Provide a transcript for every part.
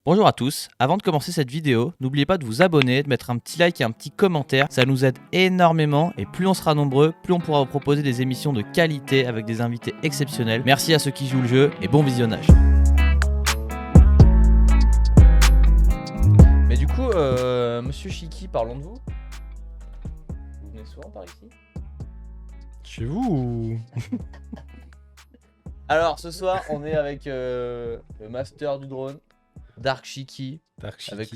Bonjour à tous, avant de commencer cette vidéo, n'oubliez pas de vous abonner, de mettre un petit like et un petit commentaire, ça nous aide énormément et plus on sera nombreux, plus on pourra vous proposer des émissions de qualité avec des invités exceptionnels. Merci à ceux qui jouent le jeu et bon visionnage. Mais du coup, monsieur Chiki, parlons de vous. Vous venez souvent par ici? Chez vous ou... Alors ce soir, on est avec le master du drone. Dark Chiki,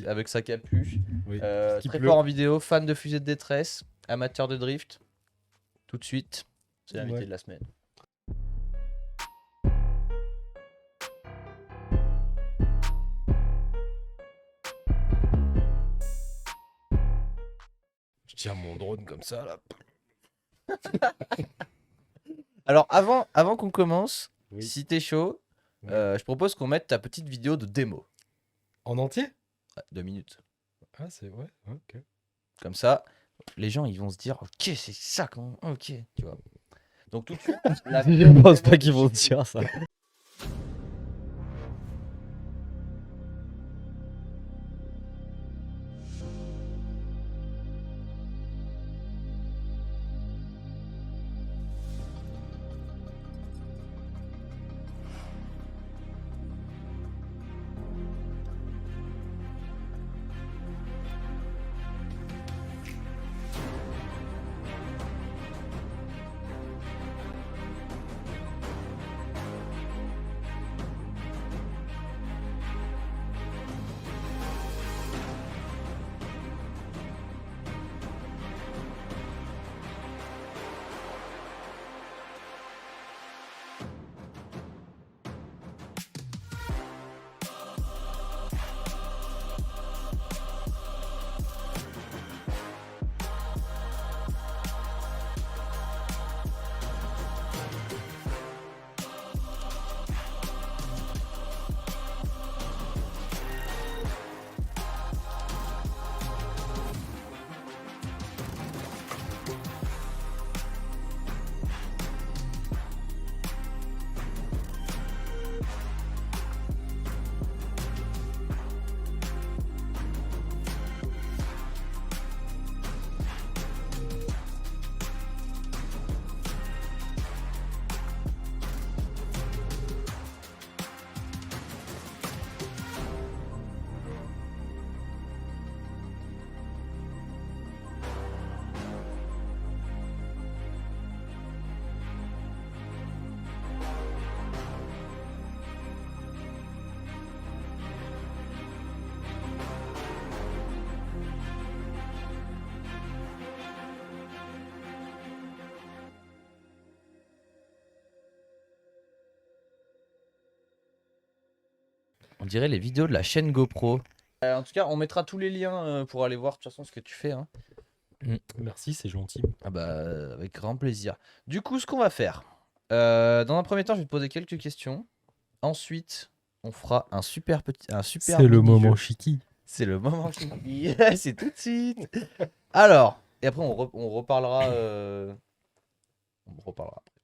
avec sa capuche, Oui. très fort en vidéo, fan de fusée de détresse, amateur de drift. Tout de suite, c'est l'invité de la semaine. Je tiens mon drone comme ça là. Alors avant qu'on commence, Oui. si t'es chaud, Oui. je propose qu'on mette ta petite vidéo de démo. En entier? Ouais, 2 minutes. Ah c'est ouais, ok. Comme ça, les gens ils vont se dire ok c'est ça comment ok tu vois. Donc tout de suite, Je pense pas qu'ils vont dire ça. on dirait les vidéos de la chaîne GoPro. En tout cas, on mettra tous les liens pour aller voir de toute façon ce que tu fais. Hein. Merci, c'est gentil. Ah bah avec grand plaisir. Du coup, ce qu'on va faire, dans un premier temps, je vais te poser quelques questions. Ensuite, on fera un super C'est le mini-jeu. moment Chiki. C'est le moment Chiki. C'est tout de suite. Alors, et après on reparlera. On reparlera après.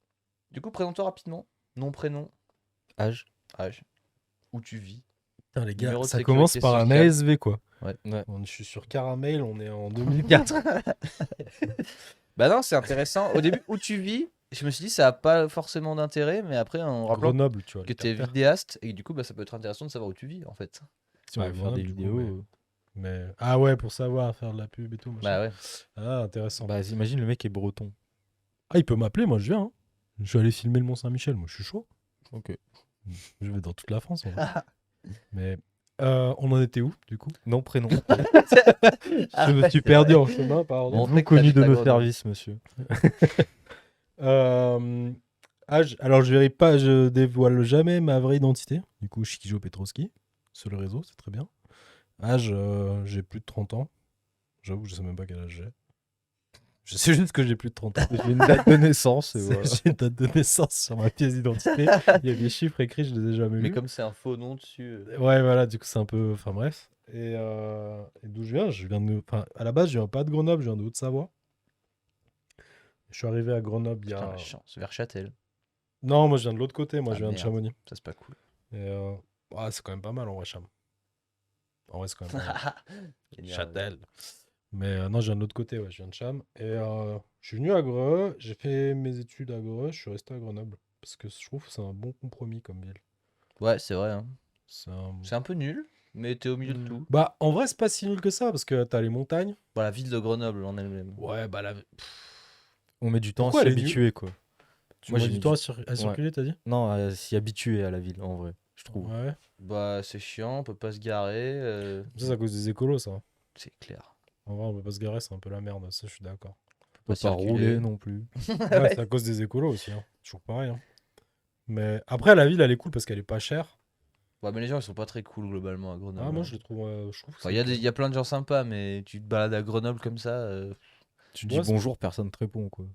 Du coup, présente-toi rapidement. Nom, prénom, Âge. où tu vis. Putain les gars, Numéro de ça sécurité commence par un sociale. ASV quoi. Ouais. Je suis sur Caramel, on est en 2004. Bah non, c'est intéressant. Au début, où tu vis, je me suis dit ça a pas forcément d'intérêt, mais après en rappelant Grenoble, tu vois. que le t'es terre-terre. vidéaste et du coup bah ça peut être intéressant de savoir où tu vis en fait. Si on Ouais, veut faire des Grenoble, du vidéos. coup, mais... Ah ouais, pour savoir faire de la pub et tout. Machin. Bah ouais. Ah intéressant. Bah, imagine le mec est breton. Ah il peut m'appeler, moi je viens. Hein. Je vais aller filmer le Mont Saint-Michel, moi je suis chaud. Ok. Je vais dans toute la France. En vrai. Mais on en était où du coup? Non, prénom. Je me suis perdu en chemin, pardon. Bon. Vous connu de nos services, monsieur. Âge, alors je dévoile jamais ma vraie identité. Du coup, Shikijo Petrovski, sur le réseau, c'est très bien. Âge, j'ai plus de 30 ans. J'avoue, je sais même pas quel âge j'ai. Je sais juste que j'ai plus de 30 ans. J'ai une date de naissance. Et voilà. J'ai une date de naissance sur ma pièce d'identité. Il y a des chiffres écrits, je les ai jamais Mais lus. comme c'est un faux nom dessus. Ouais, voilà, du coup, c'est un peu. Enfin, bref. Et d'où je viens? Enfin, à la base, je viens pas de Grenoble, je viens de Haute-Savoie. Je suis arrivé à Grenoble il y Putain, a. la chance, vers Châtel. Non, moi, je viens de l'autre côté. Moi, Ah, je viens de merde. Chamonix. Ça, c'est pas cool. Et c'est quand même pas mal en vrai, Cham. En vrai, c'est quand même Génial. Châtel. Mais non, je viens de l'autre côté, ouais, je viens de Cham. Et je suis venu à Greux, j'ai fait mes études à Greux, je suis resté à Grenoble. Parce que je trouve que c'est un bon compromis comme ville. Ouais, c'est vrai. Hein. C'est un- C'est un peu nul, mais t'es au milieu de tout. Bah, en vrai, c'est pas si nul que ça, parce que t'as les montagnes. Bon, la ville de Grenoble en elle-même. Ouais, bah la... On met du temps Pourquoi à s'y elle est nulle habituer, quoi. Tu Moi, mets j'ai du mis temps du- à circuler, t'as dit? Non, à s'y habituer à la ville, en vrai, je trouve. Ouais. Bah, c'est chiant, on peut pas se garer. Ça, c'est à cause des écolos, ça. C'est clair. En vrai, on peut pas se garer, c'est un peu la merde, ça, je suis d'accord. On peut pas circuler. rouler non plus. Ouais, c'est à cause des écolos aussi, hein. Toujours pareil, hein. Mais après, la ville, elle est cool parce qu'elle est pas chère. Ouais, mais les gens ils sont pas très cool globalement à Grenoble. Ah, moi, hein. je trouve que Enfin, il y a plein de gens sympas, mais tu te balades à Grenoble comme ça. Tu dis Ouais, c'est- bonjour, personne te répond, quoi.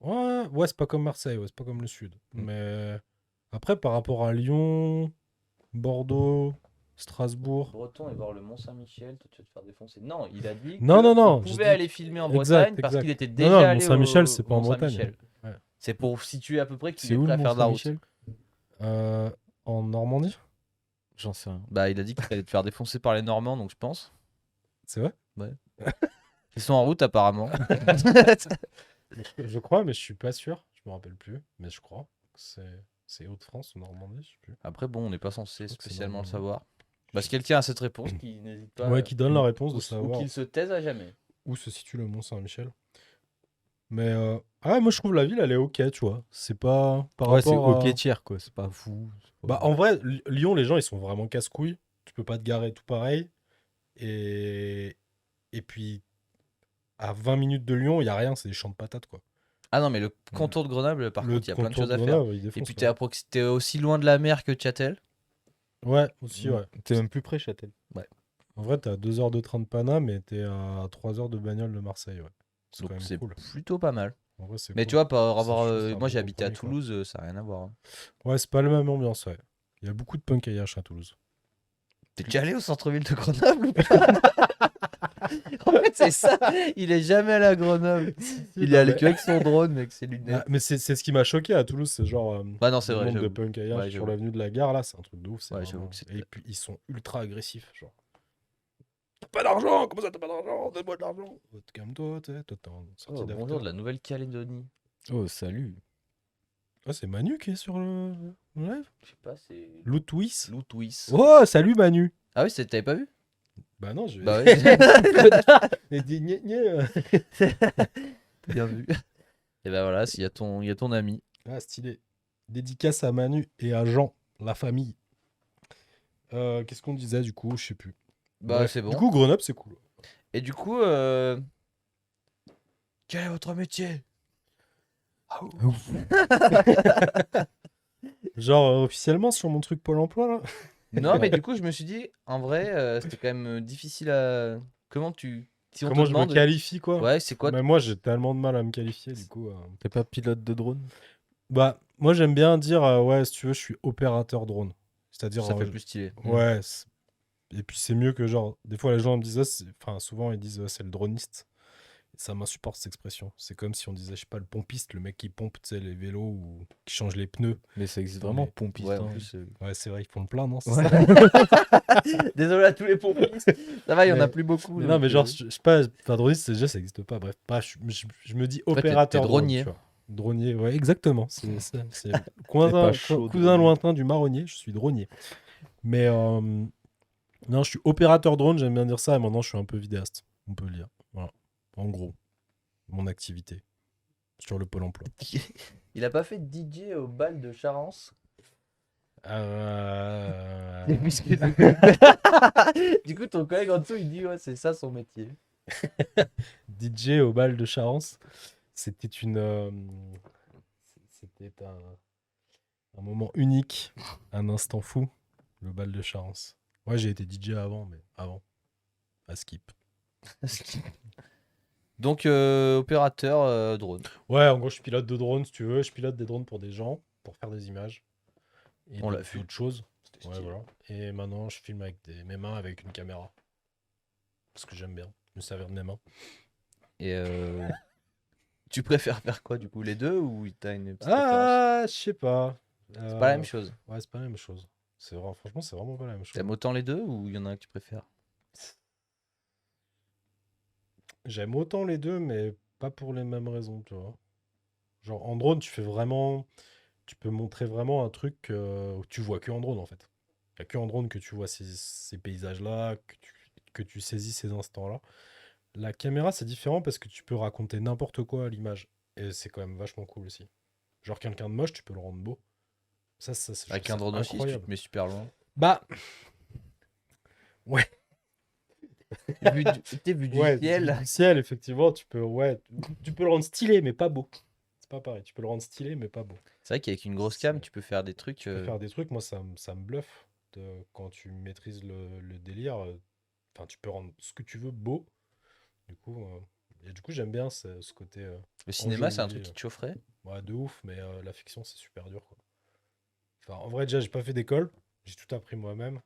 Ouais, c'est pas comme Marseille, ouais, c'est pas comme le sud. Mais après, par rapport à Lyon, Bordeaux, Strasbourg. Breton et voir le Mont-Saint-Michel, toi tu vas te faire défoncer. Non, il a dit Non, que non, non, il je pouvait dis- aller filmer en Exact, Bretagne parce exact. qu'il était Non, déjà non, le allé Mont-Saint-Michel, au c'est pas en Bretagne. Mont-Saint-Michel. Ouais. C'est pour situer à peu près qu'il C'est est où prêt le à faire de la route. Mont-Saint-Michel? En Normandie? J'en sais rien. Bah, il a dit qu'il allait te faire défoncer par les Normands, donc je pense. C'est vrai? Ils sont en route apparemment. Je crois, mais je suis pas sûr. Je me rappelle plus, mais je crois que c'est Hauts-de-France ou Normandie, je sais plus. Après, bon, on n'est pas censé Je crois que c'est spécialement le Normandie. savoir. Bah, si quelqu'un a cette réponse, qui n'hésite pas. Ouais, qui donne la réponse de ou savoir qu'il se taise à jamais. où se situe le Mont-Saint-Michel. Mais moi je trouve la ville elle est ok, tu vois. C'est pas par Ouais, c'est rapport à... ok tiers, quoi. C'est pas fou. c'est pas- Bah en vrai, Lyon, les gens ils sont vraiment casse-couilles. Tu peux pas te garer tout pareil. Et puis à 20 minutes de Lyon, il y a rien, c'est des champs de patates quoi. Ah non, mais le contour de Grenoble, par Le contre, il y a plein de contour choses à faire. Grenoble, il Et défonce, puis quoi. t'es aussi loin de la mer que Châtel. Ouais, aussi, ouais. T'es même plus près, Châtel. En vrai, t'es à 2 heures de train de Paname et t'es à 3 heures de bagnole de Marseille, ouais. C'est Donc quand même c'est cool. plutôt pas mal. En vrai, c'est Mais cool. tu vois, par Ça, rapport, je trouve ça un moi bon j'ai habité à compromis, quoi. Toulouse, ça n'a rien à voir. hein. Ouais, c'est pas la même ambiance, ouais. Il y a beaucoup de punk à à Toulouse. T'es déjà allé au centre-ville de Grenoble ou pas? En fait, c'est ça. Il est jamais allé à Grenoble. Il est allé que avec son drone, avec ses lunettes. Ah, mais c'est ce qui m'a choqué à Toulouse, c'est genre Bah non, c'est le vrai. nombre de j'avoue. punk à Ouais, sur j'avoue. l'avenue de la gare, là, c'est un truc de ouf. Ouais, Vraiment... j'avoue que c'est- Et puis, ils sont ultra agressifs, genre. T'as pas d'argent? Comment ça, t'as pas d'argent? Donne-moi de l'argent. Calme-toi, tu sais, toi, t'es en sortie Oh, d'after. bonjour de la Nouvelle-Calédonie. Oh, salut. Ah, c'est Manu qui est sur le live? Je sais pas, c'est. Loutwis? Loutwis. Oh, salut Manu! Ah oui, t'avais pas vu? Bah non, je vais... Bah ouais. Et dis, gna, gna. Bien vu. Et bah voilà, il y a ton ami. Ah, stylé. Dédicace à Manu et à Jean, la famille. Qu'est-ce qu'on disait du coup? Je sais plus. Bah Bref. c'est bon. Du coup, Grenoble, c'est cool. Et du coup, quel est votre métier? Genre, officiellement, sur mon truc Pôle emploi, là? Non, mais du coup, je me suis dit, en vrai, c'était quand même difficile à. Comment tu. Si on Comment te je demande. me qualifie, quoi? Ouais, c'est quoi? Mais moi, j'ai tellement de mal à me qualifier, du coup. T'es pas pilote de drone? Bah, moi, j'aime bien dire, ouais, si tu veux, je suis opérateur drone. C'est-à-dire, Ça fait plus stylé. ouais. Et puis, c'est mieux que, genre, des fois, les gens me disent, enfin, souvent, ils disent, c'est le droniste. Ça m'insupporte cette expression. C'est comme si on disait, je sais pas, le pompiste, le mec qui pompe, tu sais, les vélos ou qui change les pneus. Mais ça existe Non, vraiment, mais- pompiste. Ouais, en hein. plus. Ouais, c'est vrai, ils font le plein, non? c'est Ouais. ça Désolé à tous les pompistes. Ça va, il y en a Mais- plus beaucoup. Mais donc, non, mais genre, je sais pas, enfin, droniste, c'est déjà, ça existe pas. Bref, je me dis fait, t'es opérateur drone, dronier. tu vois. Dronier, ouais, exactement. C'est ça. C'est cousin, pas chaud, cousin dronier. lointain du marronnier, je suis dronier. Mais non, je suis opérateur drone, j'aime bien dire ça, et maintenant, je suis un peu vidéaste, on peut le dire. Voilà, en gros, mon activité sur le Pôle emploi. Il a pas fait DJ au bal de Charence. Du coup, ton collègue en dessous, il dit, ouais, c'est ça son métier. DJ au bal de Charence, c'était c'était un moment unique, un instant fou, le bal de Charence. Ouais, j'ai été DJ avant, mais avant, à Skip. Donc, opérateur drone. Ouais, en gros, je pilote de drones, si tu veux. Je pilote des drones pour des gens, pour faire des images. Et On l'a d'autres vu. choses. C'était Ouais, stylé. voilà. Et maintenant, je filme avec mes mains, avec une caméra. Parce que j'aime bien me servir de mes mains. Et tu préfères faire quoi du coup? Les deux ou t'as une petite préférence? Ah, je sais pas. C'est pas la même chose. Ouais, c'est pas la même chose. Franchement, c'est vraiment pas la même chose. T'aimes autant les deux ou il y en a un que tu préfères? J'aime autant les deux, mais pas pour les mêmes raisons, tu vois. Genre, en drone, tu peux montrer vraiment un truc où tu vois que en drone, en fait. Il n'y a que en drone que tu vois ces paysages-là, que tu saisis ces instants-là. La caméra, c'est différent parce que tu peux raconter n'importe quoi à l'image. Et c'est quand même vachement cool aussi. Genre, quelqu'un de moche, tu peux le rendre beau. Je trouve Avec un ça drone aussi, si tu incroyable. te mets super loin. Bah, ouais, Vu du ouais, ciel. du ciel, effectivement, tu peux le rendre stylé, mais pas beau. C'est pas pareil. Tu peux le rendre stylé, mais pas beau. C'est vrai qu'avec une grosse cam, tu peux faire des trucs. Tu peux faire des trucs, moi ça me bluffe quand tu maîtrises le délire. Enfin, tu peux rendre ce que tu veux beau. Du coup, et du coup j'aime bien ce côté Le cinéma, c'est un enjolivé, truc qui te chaufferait. ouais, de ouf, mais la fiction c'est super dur, quoi. Enfin, en vrai, déjà, j'ai pas fait d'école, j'ai tout appris moi-même.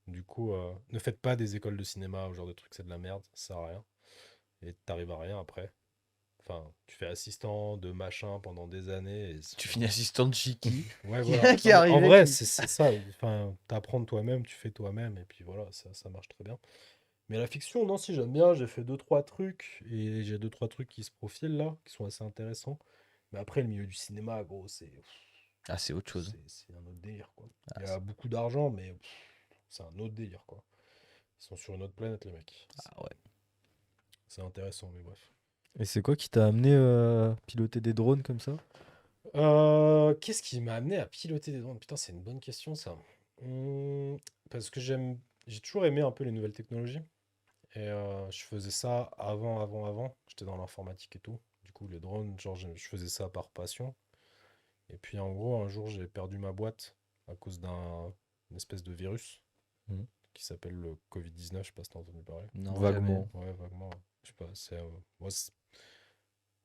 Du coup, ne faites pas des écoles de cinéma ou genre de trucs, c'est de la merde, ça sert à rien. Et t'arrives à rien après. Enfin, tu fais assistant de machin pendant des années. Tu finis assistant de Chiki. Ouais, Il y en voilà. a qui Non, mais arrivait, en vrai, qui- c'est ça. Enfin, t'apprends de toi-même, tu fais toi-même, et puis voilà, ça marche très bien. Mais la fiction, non, si j'aime bien, j'ai fait deux trois trucs, et j'ai deux trois trucs qui se profilent là, qui sont assez intéressants. Mais après, le milieu du cinéma, gros, Ah, c'est autre chose. c'est un autre délire, quoi. Ah, Il y a beaucoup d'argent, mais c'est un autre délire, quoi. Ils sont sur une autre planète, les mecs. ah ouais. C'est intéressant, mais bref. Et c'est quoi qui t'a amené à piloter des drones comme ça? Qu'est-ce qui m'a amené à piloter des drones? Putain, c'est une bonne question, ça. Parce que j'ai toujours aimé un peu les nouvelles technologies. Et je faisais ça avant. J'étais dans l'informatique et tout. Du coup, les drones, genre, je faisais ça par passion. Et puis, en gros, un jour, j'ai perdu ma boîte à cause une espèce de virus Mhm. qui s'appelle le Covid-19. Je sais pas si t'as entendu parler. Non, Vaguement. Ouais, vaguement. Je sais pas.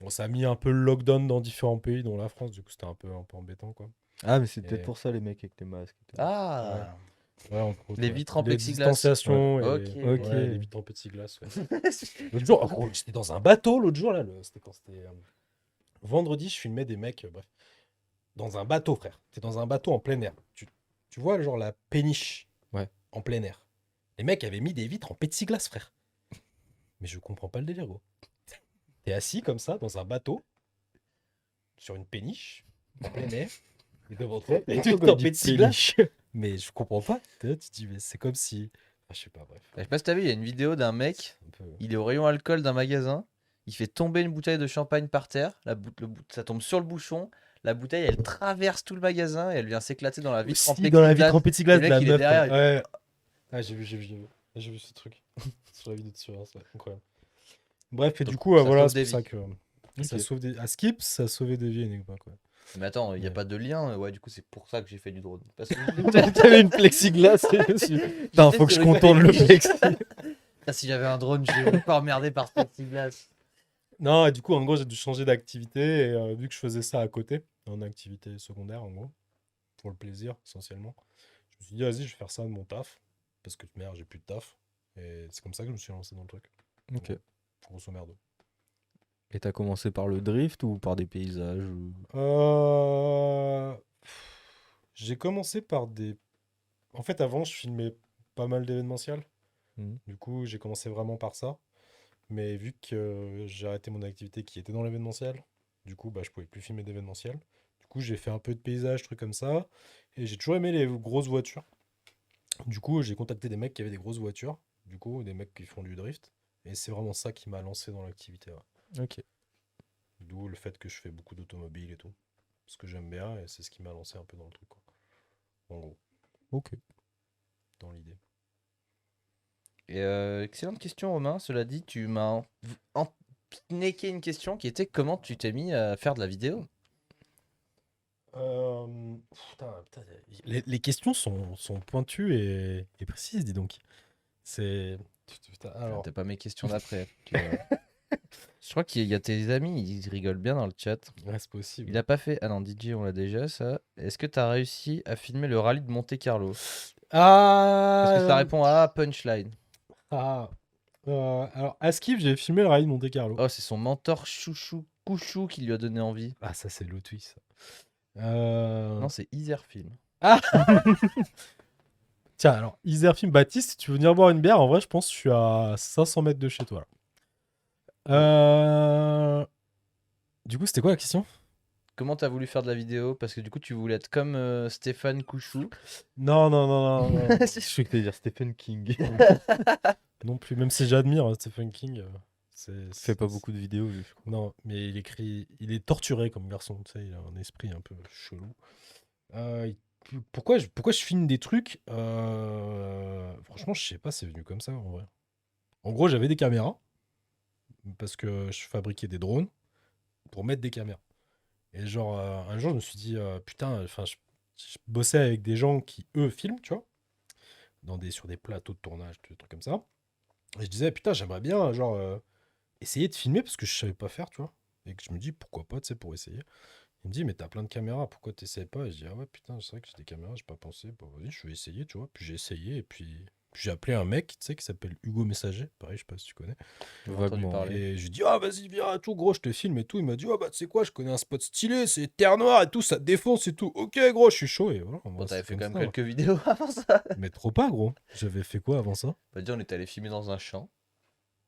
Bon, ça a mis un peu le lockdown dans différents pays, dont la France. Du coup, c'était un peu embêtement, quoi. Ah, mais c'est peut-être Et pour ça les mecs avec les masques et tout. jamais. Ah. ouais, entre autres, Les ouais. vitres en Les plexiglas. distanciations et Ok. Ok. ouais, les vitres en plexiglas, ouais. L'autre jour, oh, gros, j'étais dans un bateau l'autre jour, là. C'était quand c'était vendredi, je filmais des mecs, bref. Dans un bateau, frère. T'es dans un bateau en plein air. Tu vois, genre la péniche Ouais. en plein air. Les mecs avaient mis des vitres en plexiglas, frère. Mais je comprends pas le délire, gros. T'es assis comme ça, dans un bateau, sur une péniche, en plein air, et devant toi, t'as des vitres en plexiglas. Mais je comprends pas. Tu te dis, mais c'est comme si. Ah, je sais pas, bref. Je sais pas si t'as vu, il y a une vidéo d'un mec, Un peu. il est au rayon alcool d'un magasin, il fait tomber une bouteille de champagne par terre, ça tombe sur le bouchon, la bouteille elle traverse tout le magasin et elle vient s'éclater dans la vitre en Aussi, dans la vitre en plexiglas. plexiglas Le de mec, la il est meuf. derrière, Ouais. Ouais. Ah, j'ai vu ce truc. Sur la vidéo de surveillance, ouais. Incroyable. Bref, et Donc, du coup, ça voilà, sauve c'est des pour ça vies. que ça Ok. sauve des. À Skip, ça sauvait des vies, Enigma, quoi. Mais attends, il n'y a Ouais. pas de lien, ouais, du coup c'est pour ça que j'ai fait du drone. Parce que T'avais une plexiglas dessus. Putain, faut que je contourne le plexi. Ah, si j'avais un drone, je vais pas emmerder par ce plexiglas. Non, et du coup, en gros, j'ai dû changer d'activité. Et vu que je faisais ça à côté, en activité secondaire, en gros, pour le plaisir, essentiellement, je me suis dit, vas-y, je vais faire ça de mon taf. Parce que merde, j'ai plus de taf. Et c'est comme ça que je me suis lancé dans le truc. Ok. Grosso merdo. Et t'as commencé par le drift ou par des paysages ou... Euh, J'ai commencé par des. En fait, avant, je filmais pas mal d'événementiels. Mhm. Du coup, j'ai commencé vraiment par ça. Mais vu que j'ai arrêté mon activité qui était dans l'événementiel, du coup, bah, je pouvais plus filmer d'événementiel. Du coup, j'ai fait un peu de paysage, trucs comme ça. Et j'ai toujours aimé les grosses voitures. Du coup, j'ai contacté des mecs qui avaient des grosses voitures. Du coup, des mecs qui font du drift. Et c'est vraiment ça qui m'a lancé dans l'activité, ouais. Ok. D'où le fait que je fais beaucoup d'automobiles et tout. Parce que j'aime bien et c'est ce qui m'a lancé un peu dans le truc, quoi. En gros, Ok. dans l'idée. Et excellente question, Romain. Cela dit, tu m'as niqué une question qui était comment tu t'es mis à faire de la vidéo? Putain, les questions sont pointues et précises, dis donc. C'est. Putain, alors, T'as pas mes questions d'après. Je crois qu'il y a tes amis, ils rigolent bien dans le chat. ouais, c'est possible. Il a pas fait. Ah non, DJ, on l'a déjà, ça. Est-ce que t'as réussi à filmer le rallye de Monte-Carlo? Parce que ça Ah, répond à punchline. ah, alors, à Skip, j'ai filmé le rallye de Monte-Carlo. Oh, c'est son mentor chouchou Couchou qui lui a donné envie. Ah, ça, c'est l'autre ça. Non, c'est Iserfilm. Ah Tiens, alors, Iserfim Baptiste, si tu veux venir boire une bière, en vrai, je pense que je suis à 500 mètres de chez toi. Là. Du coup, c'était quoi la question? Comment t'as voulu faire de la vidéo? Parce que du coup, tu voulais être comme Stéphane Couchou. Non, non, non, non, non. Je sais que t'allais dire Stephen King. Non plus, même si j'admire Stephen King, Fait pas beaucoup de vidéos, lui, je crois. Non, mais il est torturé comme garçon, tu sais, il a un esprit un peu chelou. Pourquoi je filme des trucs? Franchement, je sais pas, c'est venu comme ça en vrai. En gros, j'avais des caméras parce que je fabriquais des drones pour mettre des caméras. Et genre, un jour, je me suis dit, putain, enfin, je bossais avec des gens qui, eux, filment, tu vois, sur des plateaux de tournage, des trucs comme ça. Et je disais, putain, j'aimerais bien, genre, essayer de filmer parce que je savais pas faire, tu vois. Et que je me dis, pourquoi pas, tu sais, pour essayer. Il me dit, mais t'as plein de caméras, pourquoi t'essayes pas? Et je dis, ah ouais, putain, c'est vrai que j'ai des caméras, j'ai pas pensé. Bah vas-y, je vais essayer, tu vois. Puis j'ai essayé, et puis j'ai appelé un mec, tu sais, qui s'appelle Hugo Messager. Pareil, je sais pas si tu connais. J'ai entendu Vaguement. parler. Et je lui dis, ah vas-y, viens, tout gros, je te filme et tout. Il m'a dit, ah bah tu sais quoi, je connais un spot stylé, c'est Terre Noire et tout, ça défonce et tout. Ok, gros, je suis chaud. Et voilà, en Bon, vrai, t'avais c'est fait comme quand même ça, ouais. quelques vidéos avant ça. Mais trop pas, gros. J'avais fait quoi avant ça? Bah, déjà, on est allé filmer dans un champ,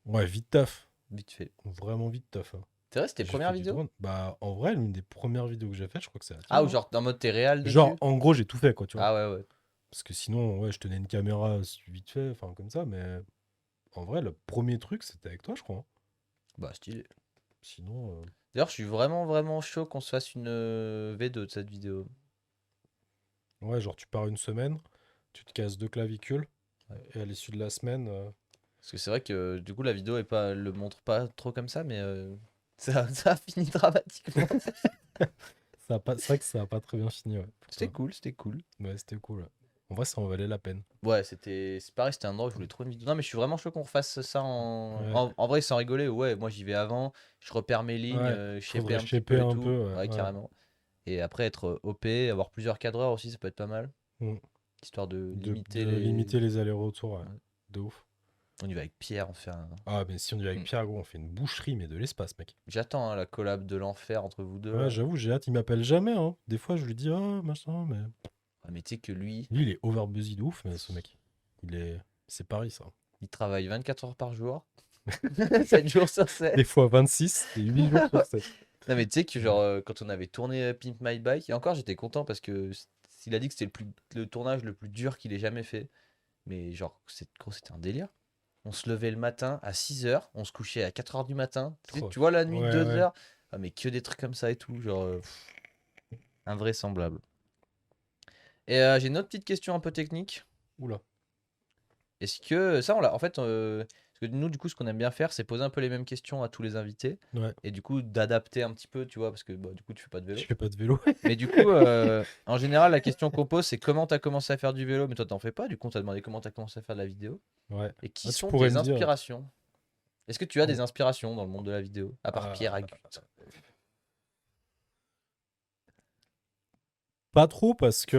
Ouais, vite taf. vite fait. Vraiment vite taf. Hein. C'est vrai, c'était tes J'ai premières fait du vidéos? drone. Bah, en vrai, l'une des premières vidéos que j'ai faites, je crois que c'est la Ah, tienne. ou Hein. genre en mode t'es réel Genre, dessus? en gros, j'ai tout fait, quoi, tu vois. Ah ouais, ouais. Parce que sinon, ouais, je tenais une caméra vite fait, enfin, comme ça, mais en vrai, le premier truc, c'était avec toi, je crois. Hein. Bah, stylé. Sinon, D'ailleurs, je suis vraiment, vraiment chaud qu'on se fasse une V2 de cette vidéo. ouais, genre, tu pars une semaine, tu te casses 2 clavicules, Ouais. et à l'issue de la semaine, Parce que c'est vrai que du coup, la vidéo le montre pas trop comme ça, mais ça a fini dramatiquement. c'est vrai que ça a pas très bien fini, ouais. pour C'était toi. cool, c'était cool. Ouais, c'était cool. Ouais. En vrai, ça en valait la peine. Ouais, c'est pareil, c'était un endroit où je voulais trop une vidéo. Non, mais je suis vraiment chaud qu'on refasse ça Ouais, en vrai, sans rigoler. Ouais, moi j'y vais avant, je repère mes lignes, ouais. shaper Faudrait un petit shaper peu et un tout. peu, ouais. Ouais, Ouais. carrément. Et après, être OP, avoir plusieurs cadreurs aussi, ça peut être pas mal. Mm. Histoire de De, limiter de les. limiter les allers-retours, ouais. Ouais. De ouf. On y va avec Pierre, on fait un. Ah, mais si on y va avec Mm. Pierre, gros, on fait une boucherie, mais de l'espace, mec. J'attends hein, la collab de l'enfer entre vous deux Ouais, là. j'avoue, j'ai hâte. Il m'appelle jamais, hein. Des fois, je lui dis, ah, machin, mais. Ah, mais tu sais que lui, Lui, il est overbusy de ouf, mais ce mec. Il est. C'est Paris, ça. il travaille 24 heures par jour, 7 jours sur 7. Des fois 26 et 8 jours sur 7. Non mais tu sais que genre quand on avait tourné Pimp My Bike, et encore j'étais content parce que il a dit que c'était le tournage le plus dur qu'il ait jamais fait. Mais genre gros, c'était un délire. On se levait le matin à 6 heures, on se couchait à 4 heures du matin. Trop. Tu vois la nuit Ouais, 2 ouais. heures. Ah mais que des trucs comme ça et tout, genre invraisemblable. Et j'ai une autre petite question un peu technique. Oula. Est-ce que ça on l'a en fait parce que nous du coup ce qu'on aime bien faire c'est poser un peu les mêmes questions à tous les invités Ouais. et du coup d'adapter un petit peu, tu vois, parce que bah, du coup tu fais pas de vélo. Je fais pas de vélo. Mais du coup, en général, la question qu'on pose, c'est comment t'as commencé à faire du vélo, mais toi t'en fais pas, du coup on t'a demandé comment t'as commencé à faire de la vidéo. Ouais. Et qui Ah, tu sont pourrais tes me dire. inspirations? Est-ce que tu as des Oh. inspirations dans le monde de la vidéo, à part Pierre Ah, Agut? pas trop parce que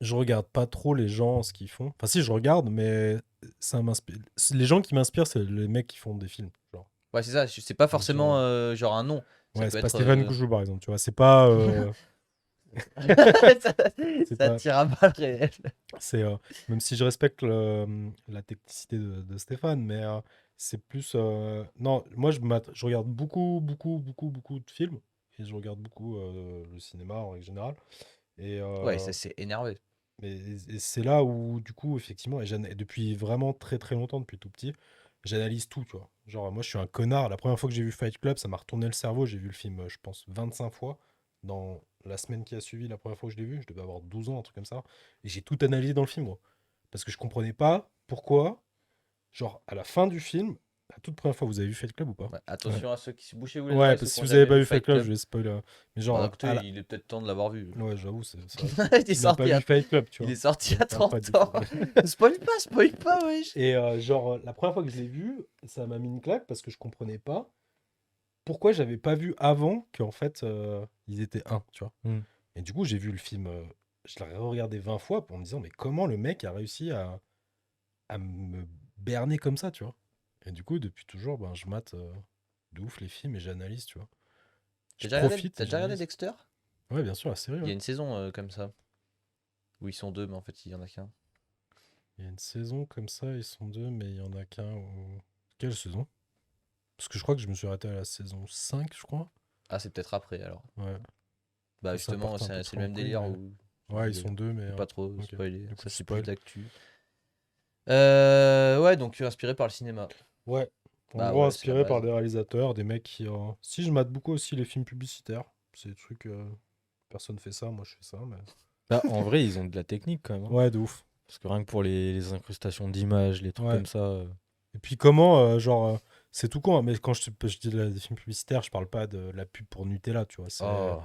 je regarde pas trop les gens ce qu'ils font. Enfin, si, je regarde, mais ça m'inspire. Les gens qui m'inspirent, c'est les mecs qui font des films. Genre. Ouais, c'est ça, c'est pas forcément Genre, genre un nom. Ça ouais, peut c'est pas être. Stéphane Couchou, par exemple, tu vois. C'est pas. ça, C'est ça pas. tire à balles réelles. C'est, même si je respecte la technicité de Stéphane, mais c'est plus. Non, moi, je regarde beaucoup, beaucoup, beaucoup, beaucoup de films. Et je regarde beaucoup le cinéma en règle générale. Et, Ouais, ça s'est énervé. et c'est là où, du coup, effectivement, et depuis vraiment très très longtemps, depuis tout petit, j'analyse tout, tu vois. Genre, moi, je suis un connard. La première fois que j'ai vu Fight Club, ça m'a retourné le cerveau. J'ai vu le film, je pense, 25 fois. Dans la semaine qui a suivi, la première fois que je l'ai vu, je devais avoir 12 ans, un truc comme ça. Et j'ai tout analysé dans le film, moi. Parce que je comprenais pas pourquoi, genre, à la fin du film, la toute première fois, vous avez vu Fight Club ou pas? Ouais, attention à ceux qui se bouchaient-vous les Ouais, oreilles, parce ceux que qui si ont vous avez jamais pas vu vu Fight Fight Club, Club. je vais spoiler. Mais Bon, genre, donc, il est peut-être temps de l'avoir vu. ouais, j'avoue, c'est vrai. Il est Tu n'as pas sorti vu Fight Club, tu il vois. est sorti Donc, à t'as pas 30 du ans. tout. Spoil pas, wesh. Et genre, la première fois que je l'ai vu, ça m'a mis une claque parce que je comprenais pas pourquoi j'avais pas vu avant qu'en fait, ils étaient un, tu vois. Hmm. Et du coup, j'ai vu le film, je l'ai regardé 20 fois pour me disant, mais comment le mec a réussi à me berner comme ça, tu vois. Et du coup, depuis toujours, ben, je mate de ouf les films et j'analyse, tu vois. Je profite T'as et déjà regardé j'analyse. Dexter? Ouais, bien sûr, la série. Il y a Ouais. une saison comme ça. Où ils sont deux, mais en fait, il y en a qu'un. Il y a une saison comme ça, ils sont deux, mais il y en a qu'un. Quelle saison? Parce que je crois que je me suis arrêté à la saison 5, je crois. Ah, c'est peut-être après alors. Ouais. Bah, Ça justement, porte un peu c'est trop le en même couille, délire mais- où. Ouais, ils je sont deux, mais. peux pas trop ok. spoiler. Du coup, Ça, tu c'est plus spoil. d'actu. Ouais, donc inspiré par le cinéma. Ouais. En Bah gros, ouais, c'est la inspiré par base. des réalisateurs, des mecs qui. Si, je mate beaucoup aussi les films publicitaires. C'est des trucs. Personne fait ça, moi je fais ça. Mais... Bah, en vrai, ils ont de la technique quand même, hein. Ouais, de ouf. Parce que rien que pour les incrustations d'images, les trucs Ouais. comme ça. Et puis comment, c'est tout con, hein, mais quand je dis des films publicitaires, je parle pas de la pub pour Nutella, tu vois. C'est Oh.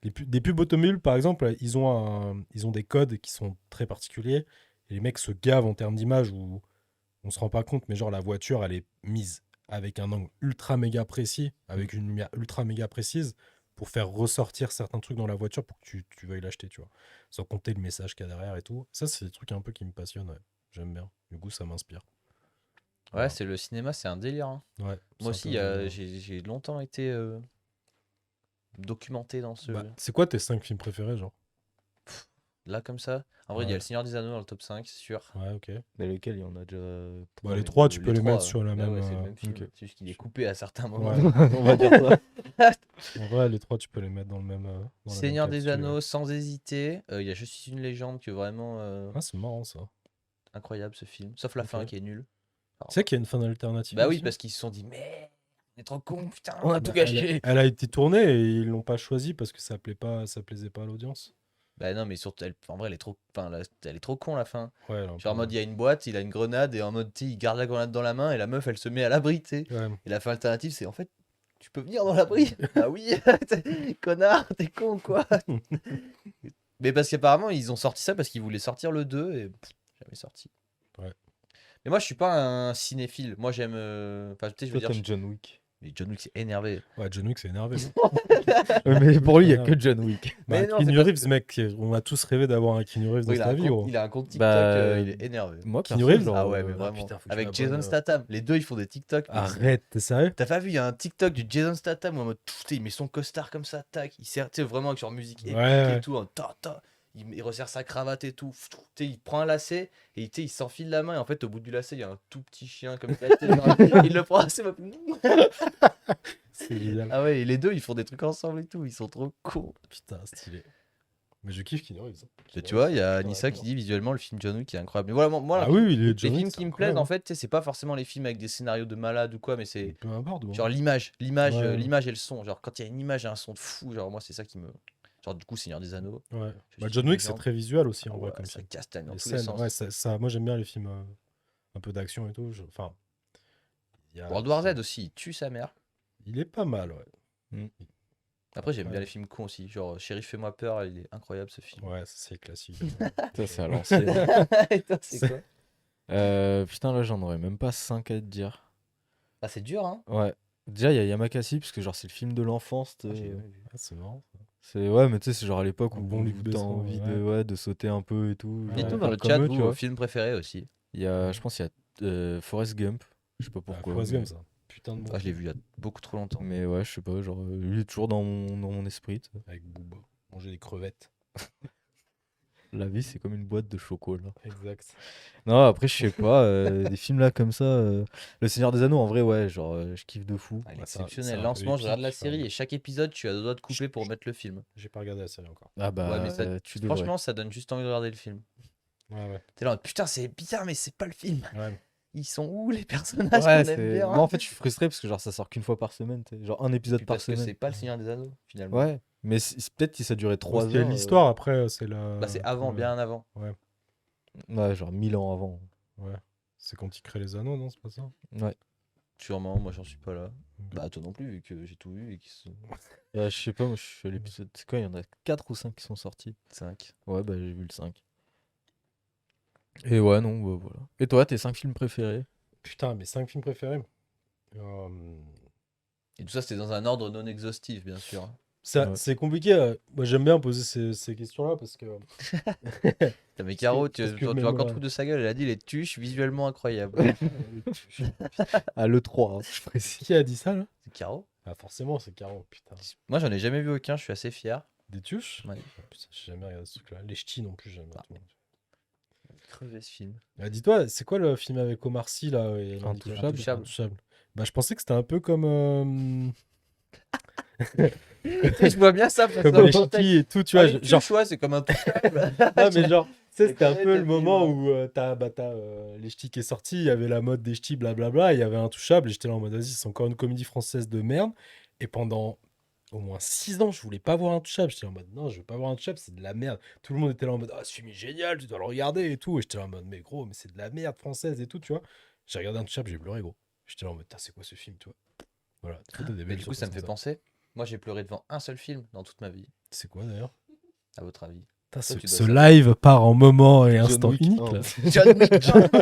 des pubs Automule, par exemple, ils ont des codes qui sont très particuliers. Et les mecs se gavent en termes d'image où on se rend pas compte, mais genre la voiture, elle est mise avec un angle ultra méga précis, avec une lumière ultra méga précise, pour faire ressortir certains trucs dans la voiture pour que tu veuilles l'acheter, tu vois. Sans compter le message qu'il y a derrière et tout. Ça, c'est des trucs un peu qui me passionnent, ouais. J'aime bien. Du coup, ça m'inspire. Ouais, Voilà. c'est le cinéma, c'est un délire, hein. Ouais, c'est Moi un aussi, peu un délire. j'ai longtemps été documenté dans ce. Bah, c'est quoi tes 5 films préférés, genre? Là, comme ça. En vrai, il y a Ouais. Le Seigneur des Anneaux dans le top 5, c'est sûr. Ouais, ok. Mais lequel, il y en a déjà. Bah, trois. les trois, tu Les peux les trois, mettre sur la bah même. ouais, c'est le même film. ok. C'est juste qu'il est coupé à certains moments. Ouais. On va dire ça. En vrai, les trois, tu peux les mettre dans le même. Dans la même Seigneur des capsule, ouais. Anneaux, sans hésiter. Il y a Je suis une légende que vraiment Ah, c'est marrant ça. incroyable ce film. Sauf la Ok. fin qui est nulle. Tu sais qu'il y a une fin alternative Bah oui, aussi. parce qu'ils se sont dit, mais on est trop con, putain, On a on a tout tout Elle, gâché. elle a été tournée et ils l'ont pas choisie parce que ça plaisait pas à l'audience. Bah non, mais surtout, en vrai, elle est trop, enfin, elle est trop con la fin. Ouais, elle a un Genre en peu- mode, il y a une boîte, il a une grenade, et en mode, tu sais, il garde la grenade dans la main, et la meuf, elle se met à l'abri, tu sais. Ouais. Et la fin alternative, c'est en fait, tu peux venir dans l'abri. Ah oui, connard, t'es con, quoi. Mais parce qu'apparemment, ils ont sorti ça parce qu'ils voulaient sortir le 2, et jamais sorti. Ouais. Mais moi, je suis pas un cinéphile. Moi, j'aime. Enfin, tu sais, je veux Toi, dire. t'aimes John Wick. Mais John Wick, c'est énervé. Ouais, John Wick, c'est énervé. Mais pour lui, il y a Ouais. que John Wick. Bah, Mais non, Keanu c'est parce Reeves, mec, on a tous rêvé d'avoir un Keanu Reeves dans Il a, sa un vie, compte, gros. il a un compte TikTok, Bah, il est énervé. Moi, Keanu perso, Reeves genre, Ah ouais, mais vraiment. putain, faut que je Avec m'abonne, Jason Statham. Les deux, ils font des TikTok. mais Arrête, t'es sérieux? T'as pas vu, il y a un TikTok du Jason Statham où en mode, tu sais, il met son costard comme ça, tac. Il sert, tu sais, vraiment avec genre musique épique Ouais. et tout. Il resserre sa cravate et tout. Tu sais, il prend un lacet et tu sais, il s'enfile la main. Et en fait, au bout du lacet, il y a un tout petit chien comme ça. Tu sais, genre, il le prend assez. C'est génial. Ah ouais, et les deux, ils font des trucs ensemble et tout. Ils sont trop cons. Putain, stylé. Mais je kiffe Keanu Reeves. Et tu vois, il y a Anissa qui dit visuellement le film John Wick qui est incroyable. Mais voilà, moi, Ah oui, oui, les les John Wick, films c'est qui me plaisent, incroyable. en fait, tu sais, c'est pas forcément les films avec des scénarios de malade ou quoi, mais c'est Peu importe. bon. genre l'image, Ouais. l'image et le son. Genre quand il y a une image et un son de fou, genre moi c'est ça qui me. Genre du coup Seigneur des Anneaux. Ouais. Je Bah, suis John une Wick, c'est légende. très visuel aussi, en Ah vrai, ouais, comme ça film. castagne dans Les tous les scènes, sens. ouais, moi j'aime bien les films un peu d'action et tout. Enfin, il y a- World War Z aussi, il tue sa mère. il est pas mal, ouais. Après j'aime Ouais. bien les films cons aussi, genre Shérif fais-moi peur, il est incroyable ce film. Ouais, ça, c'est classique. Ça, c'est à l'ancienne. Et toi, c'est quoi Putain, là, j'en aurais même pas 5 à te dire. Ah c'est dur hein. Ouais. Déjà, il y a Yamakasi, parce que genre, c'est le film de l'enfance. Ah, j'ai jamais vu. Ah, c'est marrant. Ça. C'est ouais, mais tu sais, c'est genre à l'époque Un où bon Luc t'as Besson, envie ouais. de sauter un peu et tout. genre, Dites-nous Ouais. dans le faire chat comme eux, vous, tu vos vois. films préférés aussi. Il y a, je pense, il y a Forrest Gump. Je sais pas Ah, pourquoi. Forrest mais... Gump, ça. Putain de bon. Ah, je l'ai vu il y a beaucoup trop longtemps. mais ouais, je sais pas, genre, il est toujours dans mon esprit. tu sais. Avec Booba. Manger des crevettes. La vie, c'est comme une boîte de chocolat. Exact. Non, après, je sais pas, des films là comme ça. Le Seigneur des Anneaux, en vrai, ouais, genre, je kiffe de fou. Ah, il est Ouais, c'est un exceptionnel. peu Là en ce moment je regarde la épique, série enfin. et chaque épisode tu as le droit de couper pour mettre le film. J'ai pas regardé la série encore. Ah bah, Ouais, mais ça- tu devrais. Franchement ça donne juste envie de regarder le film. Ouais, ouais. T'es là, en mode, putain c'est bizarre mais c'est pas le film. Ouais. Ils sont où les personnages Ouais, qu'on aime c'est... bien Moi, en fait, je suis frustré parce que genre, ça sort qu'une fois par semaine. tu sais. Genre, un épisode Puis par parce que c'est semaine. pas le Seigneur des Anneaux finalement. Ouais, mais peut-être si ça durait 3 Parce qu'il y a heures. l'histoire, après, c'est la. Bah c'est avant, ouais. bien avant. Ouais, genre 1000 ans avant. Ouais. C'est quand il crée les anneaux, non? C'est pas ça? Ouais. Sûrement, moi j'en suis pas là. Ok. Bah toi non plus vu que j'ai tout vu et qu'ils sont Je sais pas, moi, je suis à l'épisode. C'est quoi, il y en a 4 ou 5 qui sont sortis. 5. Ouais, bah, j'ai vu le 5. Et ouais, non, bah, voilà. Et toi, tes 5 films préférés? Putain, mes 5 films préférés. Et tout ça c'était dans un ordre non exhaustif bien sûr. Ouais. C'est compliqué. Moi, j'aime bien poser ces questions-là parce que. T'as mes Caro, tu parce que vas même, encore te foutre de sa gueule, elle a dit les tuches visuellement incroyables. À l'E3, hein, je précise. Qui a dit ça, là? C'est Caro. Ah, forcément, c'est Caro, putain. Moi j'en ai jamais vu aucun, je suis assez fier. Des tuches? Ouais. Ah, putain, j'ai jamais regardé ce truc-là. Les ch'tis non plus, jamais. Ah. Crevé ce film. Ah, dis-toi, c'est quoi le film avec Omar Sy là et Intouchable. Intouchable. Bah, je pensais que c'était un peu comme, Je vois bien ça. comme les ch'tis et tout, tu vois. Genre, c'est comme un touchable. non, mais genre, tu sais, c'était un connais peu tes le moment films. où t'as les ch'tis qui est sorti, il y avait la mode des ch'tis, blablabla, il y avait Intouchable, et j'étais là en mode, vas-y, c'est encore une comédie française de merde. Et pendant au moins 6 ans, je voulais pas voir Intouchable. J'étais en mode, non, je veux pas voir Intouchable, c'est de la merde. Tout le monde était là en mode, ah, ce film est génial, tu dois le regarder et tout. Et j'étais là en mode, mais gros, mais c'est de la merde française et tout, tu vois. J'ai regardé Intouchable, j'ai pleuré, gros. J'étais là en mode, c'est quoi ce film, tu vois. Voilà, des fois, t'as des Mais belles du coup, ça me surprises fait comme penser. Moi, j'ai pleuré devant un seul film dans toute ma vie. C'est quoi d'ailleurs? À votre avis? Putain, Toi, tu dois ce savoir. live part en moment et John instant Wick unique 1. là. John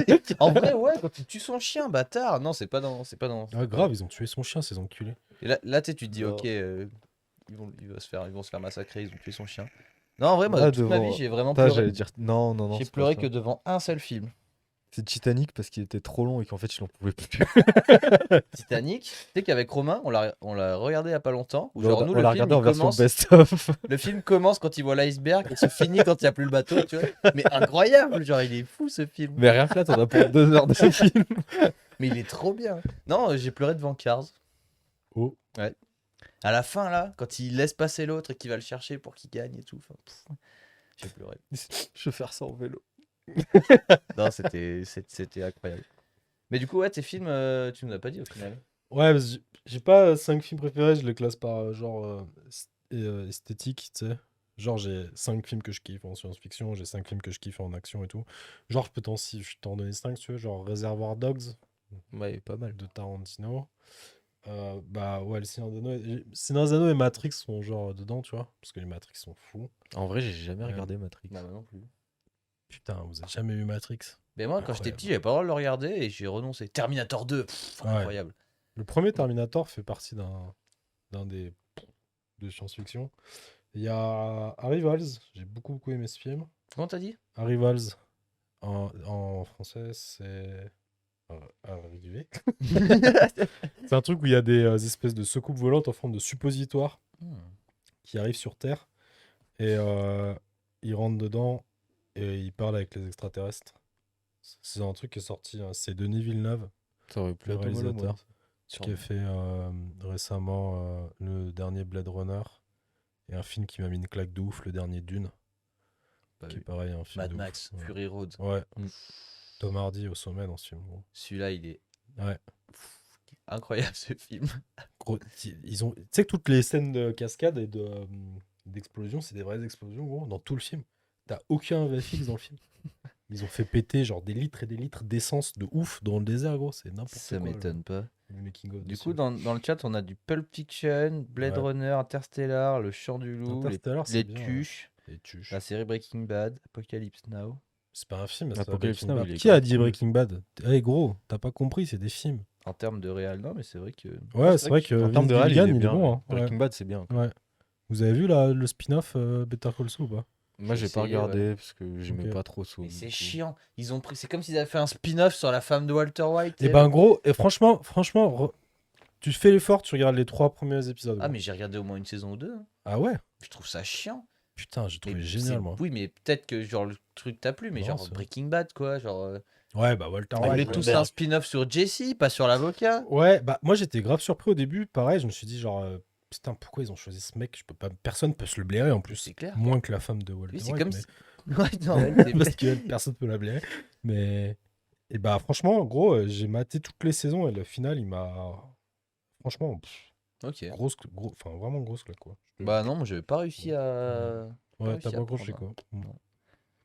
Wick. En vrai, ouais, quand tu tues son chien, bâtard. Non, c'est pas dans. C'est pas dans. Ah, grave, ils ont tué son chien, ces enculés. Et là, tu sais, tu te dis, Non. ok, ils vont se faire massacrer, ils ont tué son chien. Non, en vrai, moi, Ah, toute ma devant- vie, j'ai vraiment Putain, pleuré. j'allais dire non. J'ai c'est pas pleuré ça. que devant un seul film. C'est Titanic parce qu'il était trop long et qu'en fait, ils n'en pouvaient plus. Titanic. Tu sais qu'avec Romain, on l'a regardé il y a pas longtemps. Où genre, nous, on le l'a film, regardé il en version commence. best-of. Le film commence quand il voit l'iceberg et se finit quand il n'y a plus le bateau, tu vois. Mais incroyable, genre, il est fou ce film. Mais rien que là, t'en as pour 2 heures de film. Mais il est trop bien. Non, j'ai pleuré devant Cars. Oh. Ouais. À la fin, là, quand il laisse passer l'autre et qu'il va le chercher pour qu'il gagne et tout. Enfin, j'ai pleuré. Je vais faire ça en vélo. Non, c'était incroyable. Mais du coup, ouais, tes films, tu nous as pas dit au final. Ouais, parce que j'ai pas 5 films préférés, je les classe par genre esthétique, tu sais. Genre, j'ai 5 films que je kiffe en science-fiction, j'ai 5 films que je kiffe en action et tout. Genre, je t'en donner 5 si tu veux. Genre, Reservoir Dogs Ouais, pas mal. de Tarantino. Bah ouais, le Seigneur des Anneaux et Matrix sont genre dedans, tu vois. Parce que les Matrix sont fous. En vrai, j'ai jamais Ouais. regardé Matrix. Bah, moi non plus. Putain, vous avez jamais vu Matrix? Mais moi, quand j'étais Incroyable. petit, j'avais pas le droit de le regarder et j'ai renoncé. Terminator 2, Ouais. incroyable. Le premier Terminator fait partie d'un des de science-fiction. Il y a Arrivals, j'ai beaucoup aimé ce film. Comment t'as dit? Arrivals, en français, c'est arrivé. C'est un truc où il y a des espèces de soucoupes volantes en forme de suppositoire qui arrivent sur Terre et ils rentrent dedans et ils parlent avec les extraterrestres. C'est un truc qui est sorti, hein, c'est Denis Villeneuve, Ça aurait pu le être Tom Holland, réalisateur, ouais. qui a fait récemment le dernier Blade Runner et un film qui m'a mis une claque de ouf, le dernier Dune, Pas qui est vu. pareil, un film Mad de Max, ouf. Ouais. Fury Road. Ouais. Mm. Tom Hardy au sommet dans ce film, gros. Celui-là, il est Ouais. incroyable ce film. Gros, ils ont, tu sais que toutes les scènes de cascade et d'explosion, c'est des vraies explosions, gros, dans tout le film. T'as aucun VFX dans le film. Ils ont fait péter genre des litres et des litres d'essence de ouf dans le désert, gros. C'est n'importe Ça quoi. m'étonne pas. Le making of Du de coup, ce dans le chat, on a du Pulp Fiction, Blade Ouais. Runner, Interstellar, Le Chant du Loup, Interstellar, c'est les bien, ouais. Tuches, film. Et tuches. la série Breaking Bad, Apocalypse Now. C'est pas un film, c'est Apocalypse Breaking Now, Bad. il est Qui a grave dit cool. Breaking Bad? Eh gros, t'as pas compris, c'est des films. En termes de réal, non, mais c'est vrai que. Ouais, c'est vrai que En termes Vince de réel, Gilligan, il est il est bien. bon. Hein. Breaking Bad, c'est bien. Ouais. Vous avez vu le spin-off Better Call Saul ou pas? Moi, J'ai j'ai pas essayé, regardé parce que j'aimais Ok. pas trop ça. Mais du c'est coup. chiant. Ils ont pris. C'est comme s'ils avaient fait un spin-off sur la femme de Walter White. Et ben gros, et franchement, tu fais l'effort, tu regardes les 3 premiers épisodes. Ah, gros. mais j'ai regardé au moins une saison ou deux. Hein. Ah ouais? Je trouve ça chiant. Putain, j'ai trouvé Mais génial, moi. Oui, mais peut-être que genre le truc t'a plu, mais Non, genre c'est- Breaking Bad, quoi. Genre. Ouais, bah Walter On White. voulait ouais. tous un spin-off sur Jesse, pas sur l'avocat. Ouais, bah moi j'étais grave surpris au début. Pareil, je me suis dit genre, putain, pourquoi ils ont choisi ce mec? Personne peut se le blairer en plus. C'est clair. Moins que la femme de Walter Oui, c'est White. comme mais- si. Ouais, non, ouais, c'est- Parce que personne peut la blairer. Mais. Et bah franchement, gros, j'ai maté toutes les saisons et le final, il m'a. Franchement, Ok. enfin vraiment grosse claque quoi. Bah non, moi j'avais pas réussi à. Ouais, réussi t'as à pas accroché prendre, quoi. Non.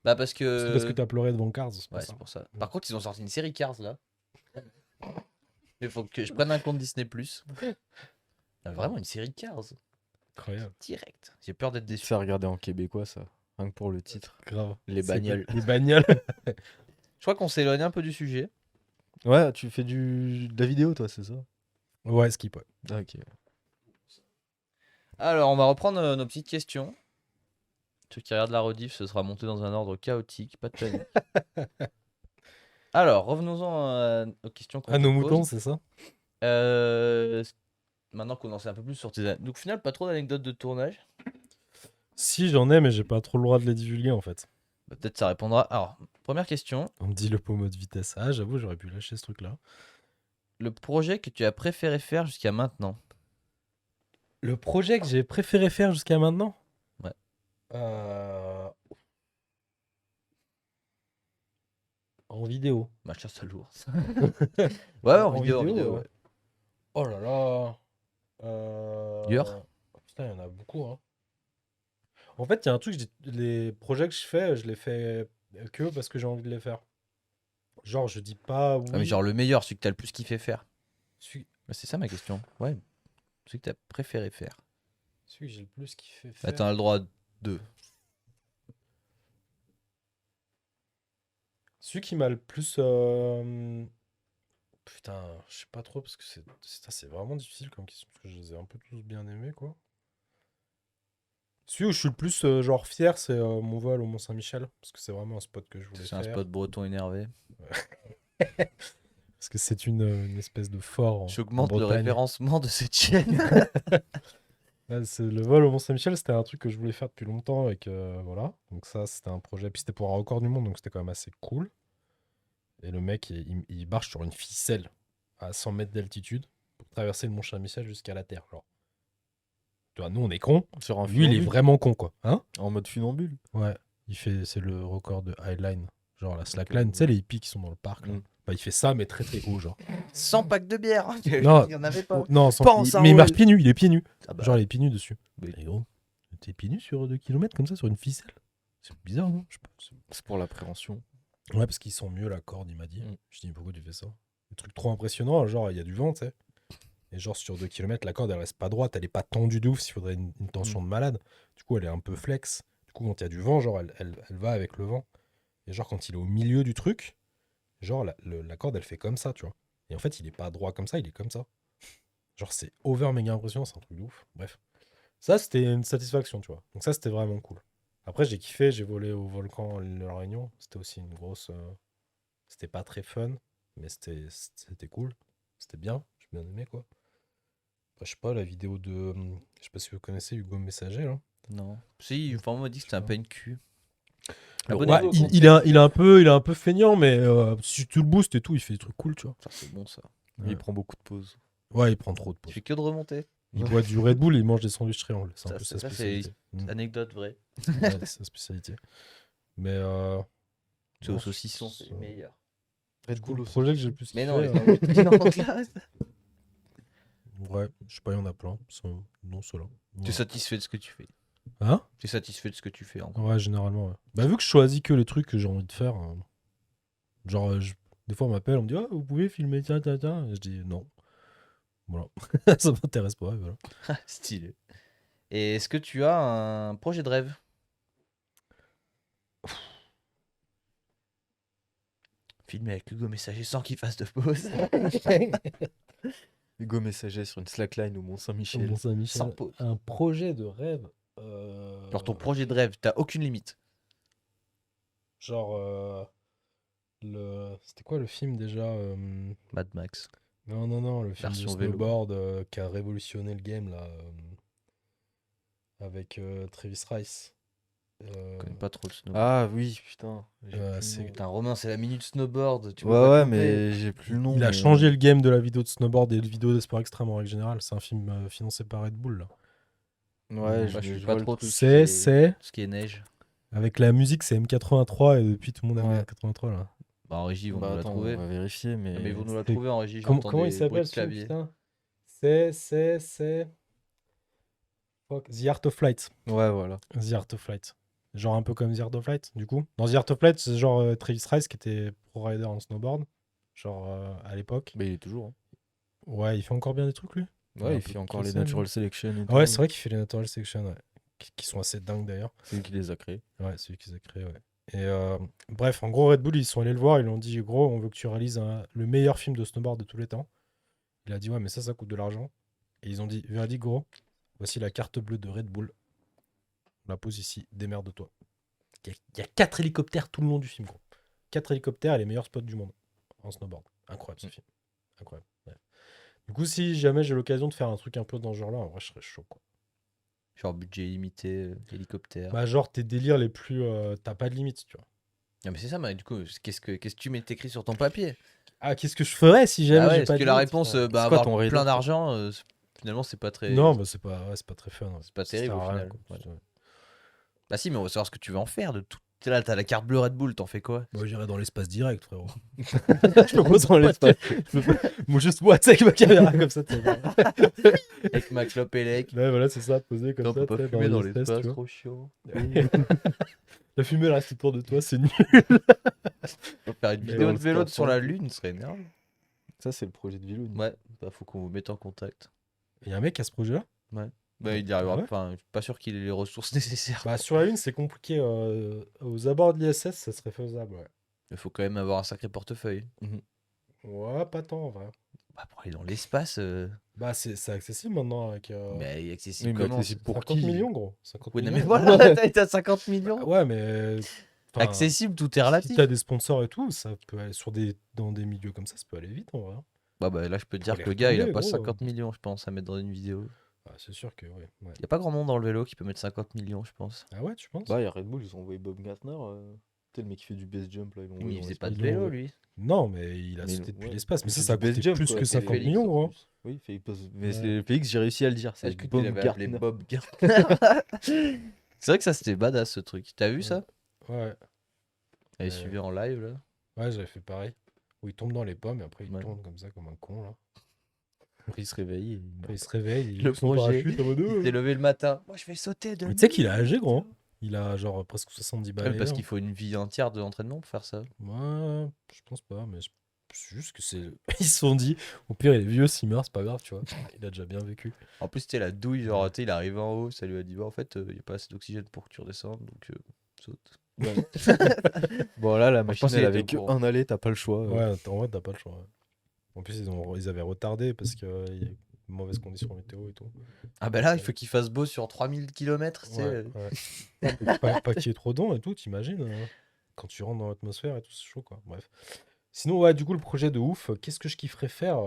Bah parce que. C'est parce que t'as pleuré devant Cars, c'est pour Ouais, ça. c'est pour ça. Par contre, ils ont sorti une série Cars là. Il faut que je prenne un compte Disney+. Vraiment une série Cars. Incroyable. Direct. J'ai peur d'être déçu. C'est à regarder en québécois, ça. Rien que pour le titre. Grave. Les C'est bagnoles. Les bagnoles. Je crois qu'on s'éloigne un peu du sujet. Ouais, tu fais de la vidéo, toi, c'est ça? Ouais, skip, ouais. Ah, ok. Alors, on va reprendre nos petites questions. Ceux qui regardent la rediff, ce sera monté dans un ordre chaotique, pas de panique. Alors, revenons-en aux questions qu'on Ah, te nos pose. moutons, c'est ça? Maintenant qu'on en sait un peu plus sur tes... Donc, au final, pas trop d'anecdotes de tournage. Si, j'en ai, mais j'ai pas trop le droit de les divulguer en fait. Bah, peut-être ça répondra. Alors, première question. On me dit le pommeau de vitesse. Ah, j'avoue, j'aurais pu lâcher ce truc-là. Le projet que tu as préféré faire jusqu'à maintenant? Le projet que j'ai préféré faire jusqu'à maintenant Ouais. En vidéo. Machin, ça lourd. Ouais, en vidéo, ouais. Oh là là. Dur. Putain, il y en a beaucoup. Hein. En fait, il y a un truc, les projets que je fais, je les fais que parce que j'ai envie de les faire. Genre, je dis pas oui. Ah, mais genre le meilleur, celui que t'as le plus kiffé faire. Celui, Bah, c'est ça ma question. Ouais. Celui que t'as préféré faire. celui que j'ai le plus kiffé faire. Bah, t'as le droit à 2. Celui qui m'a le plus. Putain, je sais pas trop parce que c'est vraiment difficile comme question parce que je les ai un peu tous bien aimés quoi. Celui où je suis le plus genre fier, c'est mon vol au Mont-Saint-Michel parce que c'est vraiment un spot que je voulais C'est un faire. spot breton énervé. Parce que c'est une espèce de fort en J'augmente le Bretagne. référencement de cette chaîne. Ouais, le vol au Mont-Saint-Michel, c'était un truc que je voulais faire depuis longtemps et que voilà. Donc ça, c'était un projet. Puis c'était pour un record du monde, donc c'était quand même assez cool. Et le mec, il marche sur une ficelle à 100 mètres d'altitude pour traverser le Mont-Saint-Michel jusqu'à la Terre. Genre. Tu vois, nous, on est cons. Sur un Lui, il est funambule. vraiment con, quoi. Hein? En mode funambule. Ouais. C'est le record de highline. Genre la slackline. ouais. Tu sais, les hippies qui sont dans le parc. Là. Mm. Bah, il fait ça, mais très très haut, genre. 100 packs de bière. Non. Il y en avait pas. Non, Pense à mais il marche Raoul. pieds nus. Il est pieds nus. Ah bah, Genre, il est pieds nus dessus. Oui. Et gros, t'es pieds nus sur 2 kilomètres comme ça, sur une ficelle. C'est bizarre, non? Je sais pas. C'est pour l'appréhension. Ouais, parce qu'ils sont mieux la corde, il m'a dit. Mm. Je dis, pourquoi tu fais ça? Des trucs trop impressionnants, genre, il y a du vent, tu sais. Et genre, sur 2 kilomètres, la corde, elle reste pas droite, elle est pas tendue de ouf, s'il faudrait une tension de malade. Du coup, elle est un peu flex. Du coup, quand il y a du vent, genre, elle va avec le vent. Et genre, quand il est au milieu du truc, genre, la corde, elle fait comme ça, tu vois. Et en fait, il est pas droit comme ça, il est comme ça. Genre, c'est over méga impressionnant, c'est un truc de ouf. Bref. Ça, c'était une satisfaction, tu vois. Donc ça, c'était vraiment cool. Après, j'ai kiffé, j'ai volé au volcan à l'île de la Réunion. C'était aussi une grosse... C'était pas très fun, mais c'était cool. C'était bien, j'ai bien aimé, quoi. Après, je sais pas, la vidéo de... Je sais pas si vous connaissez Hugo Messager, là. non. Si, enfin, on m'a dit que c'était un peine cul. Alors, Abonnez-vous ouais, au compte. il est un peu feignant, mais si tu le boostes et tout, il fait des trucs cool, tu vois. Ça, c'est bon ça. Ouais. Il prend beaucoup de pauses. Ouais, il prend trop de Tu pauses. fais que de remonter. Il boit du Red Bull et il mange des sandwichs triangles. C'est un Ça, peu c'est- sa ça, c'est spécialité. Anecdote vraie. Ouais, c'est sa spécialité. Mais... C'est au non, saucisson, c'est le meilleur. Du coup, le projet que j'ai le plus Mais kiffé, non, les non, là, ouais, je sais pas, il y en a plein. Non, ceux-là. tu es Voilà. satisfait de ce que tu fais. Hein? Tu es satisfait de ce que tu fais en gros. Ouais, généralement, ouais. Bah, vu que je choisis que les trucs que j'ai envie de faire, genre, des fois, on m'appelle, on me dit, ah, vous pouvez filmer, tiens, tiens, tiens. Et je dis, non. Voilà. Ça m'intéresse pas, et voilà. Stylé. Et est-ce que tu as un projet de rêve? Filmer avec Hugo Messager sans qu'il fasse de pause. Hugo Messager sur une slackline au Mont-Saint-Michel. Bon, Saint-Michel. Sans pause. Un projet de rêve. Alors ton projet de rêve, t'as aucune limite. Genre, c'était quoi le film déjà Mad Max. Non, le film de Version vélo. snowboard qui a révolutionné le game, là, avec Travis Rice. Je connais pas trop le snowboard. Ah oui, putain. J'ai plus le c'est- nom. Putain, Romain, c'est la minute snowboard. Tu Ouais, m'as pas ouais, coupé. mais j'ai plus le nom. Il a mais- changé le game de la vidéo de snowboard et de vidéo de sport extrême en règle générale. C'est un film financé par Red Bull, là. Ouais, je suis je pas vois le trop truc. C'est... Tout ce qui est neige. Avec la musique, c'est M83 et depuis tout le monde aime Ouais. M83, là. Bah, en régie, ils vont Bah, nous la attends, trouver. on va vérifier, mais... Mais ils vont nous la c'est- trouver en régie. Comment j'entends il des bruits s'appelle de ce film, clavier. putain? C'est... Fuck, The Art of Flight. Ouais, voilà. The Art of Flight. Genre un peu comme The Art of Flight, du coup. Dans The Art of Flight, c'est genre Travis Rice qui était pro-rider en snowboard. Genre à l'époque. Mais il est toujours. Ouais, il fait encore bien des trucs, lui. Ouais, un il peu fait encore tout les ça, natural selection et tout. Ouais, c'est vrai qu'il fait les Natural Section, ouais. Qui sont assez dingues d'ailleurs. C'est lui qui les a créés. Ouais, c'est lui qui les a créés, ouais. Et bref, en gros, Red Bull, ils sont allés le voir, ils lui ont dit, gros, on veut que tu réalises le meilleur film de snowboard de tous les temps. Il a dit, ouais, mais ça coûte de l'argent. Et ils ont dit, Verdi, gros, voici la carte bleue de Red Bull. On la pose ici, démerde-toi. Il y a 4 hélicoptères tout le long du film, gros. 4 hélicoptères et les meilleurs spots du monde en snowboard. Incroyable ce film. Incroyable. Ouais. Du coup, si jamais j'ai l'occasion de faire un truc un peu dans ce genre-là, en vrai, je serais chaud, quoi. Genre budget limité, hélicoptère. Bah, genre, tes délires les plus. T'as pas de limite, tu vois. Non, mais c'est ça, mais du coup, qu'est-ce que tu mets écrit sur ton papier? Ah, qu'est-ce que je ferais si jamais Ah ouais, j'ai est-ce pas que de la limite réponse, Ouais. bah, c'est quoi avoir ton plein rating d'argent, finalement, c'est pas très. Non, bah, c'est pas très fun. Ouais. C'est pas Ça terrible, sert au à rien, final. quoi. Ouais. Bah si, mais on va savoir ce que tu veux en faire de tout. T'es là, t'as la carte bleue Red Bull, t'en fais quoi? Moi, j'irais dans l'espace direct, frérot. Je me pose dans l'espace. Moi, juste moi, tu sais, avec ma caméra comme ça. Tu sais. Avec ma clope élec. Ouais, voilà, c'est ça, posé comme On ça. peut pas tu sais, fumer dans l'espace, l'espace, tu vois. trop chiant. La fumée, elle reste autour de toi, c'est nul. On peut faire une Mais vidéo dans de le vélo sport, sur la hein. Lune, ce serait énorme. Ça, c'est le projet de Vilou. Ouais, bah faut qu'on vous mette en contact. Il y a un mec qui a ce projet-là. Bah il y arrivera. ouais Enfin, je suis pas sûr qu'il ait les ressources nécessaires. Bah, sur la Lune, c'est compliqué. Aux abords de l'ISS, ça serait faisable, ouais. Il faut quand même avoir un sacré portefeuille. Ouais, pas tant, en vrai. Bah pour aller dans l'espace, Bah, c'est accessible maintenant avec. mais accessible Oui, mais comment? accessible pour 50 qui millions, gros. 50 Oui, non, mais millions. voilà, t'as 50 millions. Ah ouais, mais. enfin, Accessible, tout est Si relatif. t'as des sponsors et tout, ça peut aller dans des milieux comme ça peut aller vite en vrai. Bah là, je peux te dire les que le gars, il a retourner, pas gros. 50 millions, je pense, à mettre dans une vidéo. Ah, c'est sûr que ouais. Il y a pas grand monde dans le vélo qui peut mettre 50 millions, je pense. Ah ouais, tu penses Bah, il y a Red Bull, ils ont envoyé Bob Gantner. Tu sais, le mec qui fait du base jump là. Ils l'ont Mais envoyé il dans faisait l'espace. pas de Ils l'ont vélo, envoyé. lui. Non, mais il a Mais sauté non, depuis ouais. l'espace. Mais Mais ça, c'est ça a du base coûté jump, plus quoi. que C'est 50 Félix, millions, en gros. plus. Oui, mais Ouais. c'est Félix, j'ai réussi à le dire. Est-ce C'est que tu Bob l'avais appelé Gantner. Bob Gantner? C'est vrai que ça, c'était badass, ce truc. T'as vu ça? Ouais. Elle est suivie en live, là. Ouais, j'avais fait pareil. Où il tombe dans les pommes et après il Ouais. tourne comme ça, comme un con là. Après, il se réveille. et Après il se réveille, il Le ouvre son projet. parachute en mode. Il s'est levé le matin. Moi, je vais sauter de Mais tu sais qu'il est âgé, gros. Il a genre presque 70 balles. Parce qu'il faut une vie entière d'entraînement pour faire ça. Ouais, je pense pas, mais c'est juste que c'est. Ils se sont dit, au pire, il est vieux, s'il meurt, c'est pas grave, tu vois. Il a déjà bien vécu. En plus, tu la douille, genre, tu sais, il arrive en haut, ça lui a dit, bah, en fait, il n'y a pas assez d'oxygène pour que tu redescendes, donc saute. Bon, là, la pense machine, qu'il elle était avait au que courant. un aller, t'as pas le choix. Ouais, en vrai, t'as pas le choix. Ouais. En plus, ils avaient retardé parce qu'il y a de mauvaises conditions météo et tout. Ah, bah là, il faut qu'il fasse beau sur 3000 km, tu sais. Ouais, ouais. pas qu'il y ait trop d'eau et tout, t'imagines quand tu rentres dans l'atmosphère et tout, c'est chaud, quoi. Bref. Sinon, ouais, du coup, le projet de ouf, qu'est-ce que je kifferais faire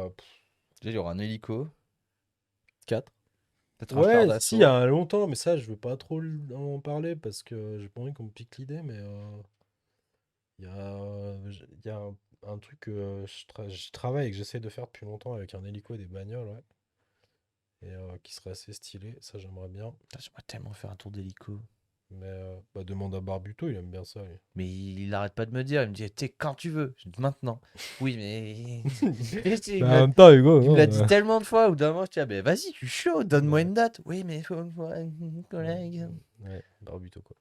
Déjà, il y aura un hélico. 4. Peut-être un char Ouais, d'assaut. si, il y a longtemps, mais ça, je veux pas trop en parler parce que j'ai pas envie qu'on me pique l'idée, mais il y a un truc que je travaille et que j'essaie de faire depuis longtemps avec un hélico et des bagnoles, ouais. Et qui serait assez stylé, ça j'aimerais bien. Putain, j'aimerais tellement faire un tour d'hélico. Mais bah, demande à Barbuto, il aime bien ça, lui. Mais il arrête pas de me dire, il me dit, t'es quand tu veux. Je dis, maintenant. Oui, mais. Bah, en même temps, Hugo, Il me non, l'a dit tellement de fois, au bout d'un moment, je dis, ah, ben vas-y, je suis chaud, donne-moi Ouais. une date. Oui, mais il faut une fois, une collègue. Ouais, Barbuto, quoi.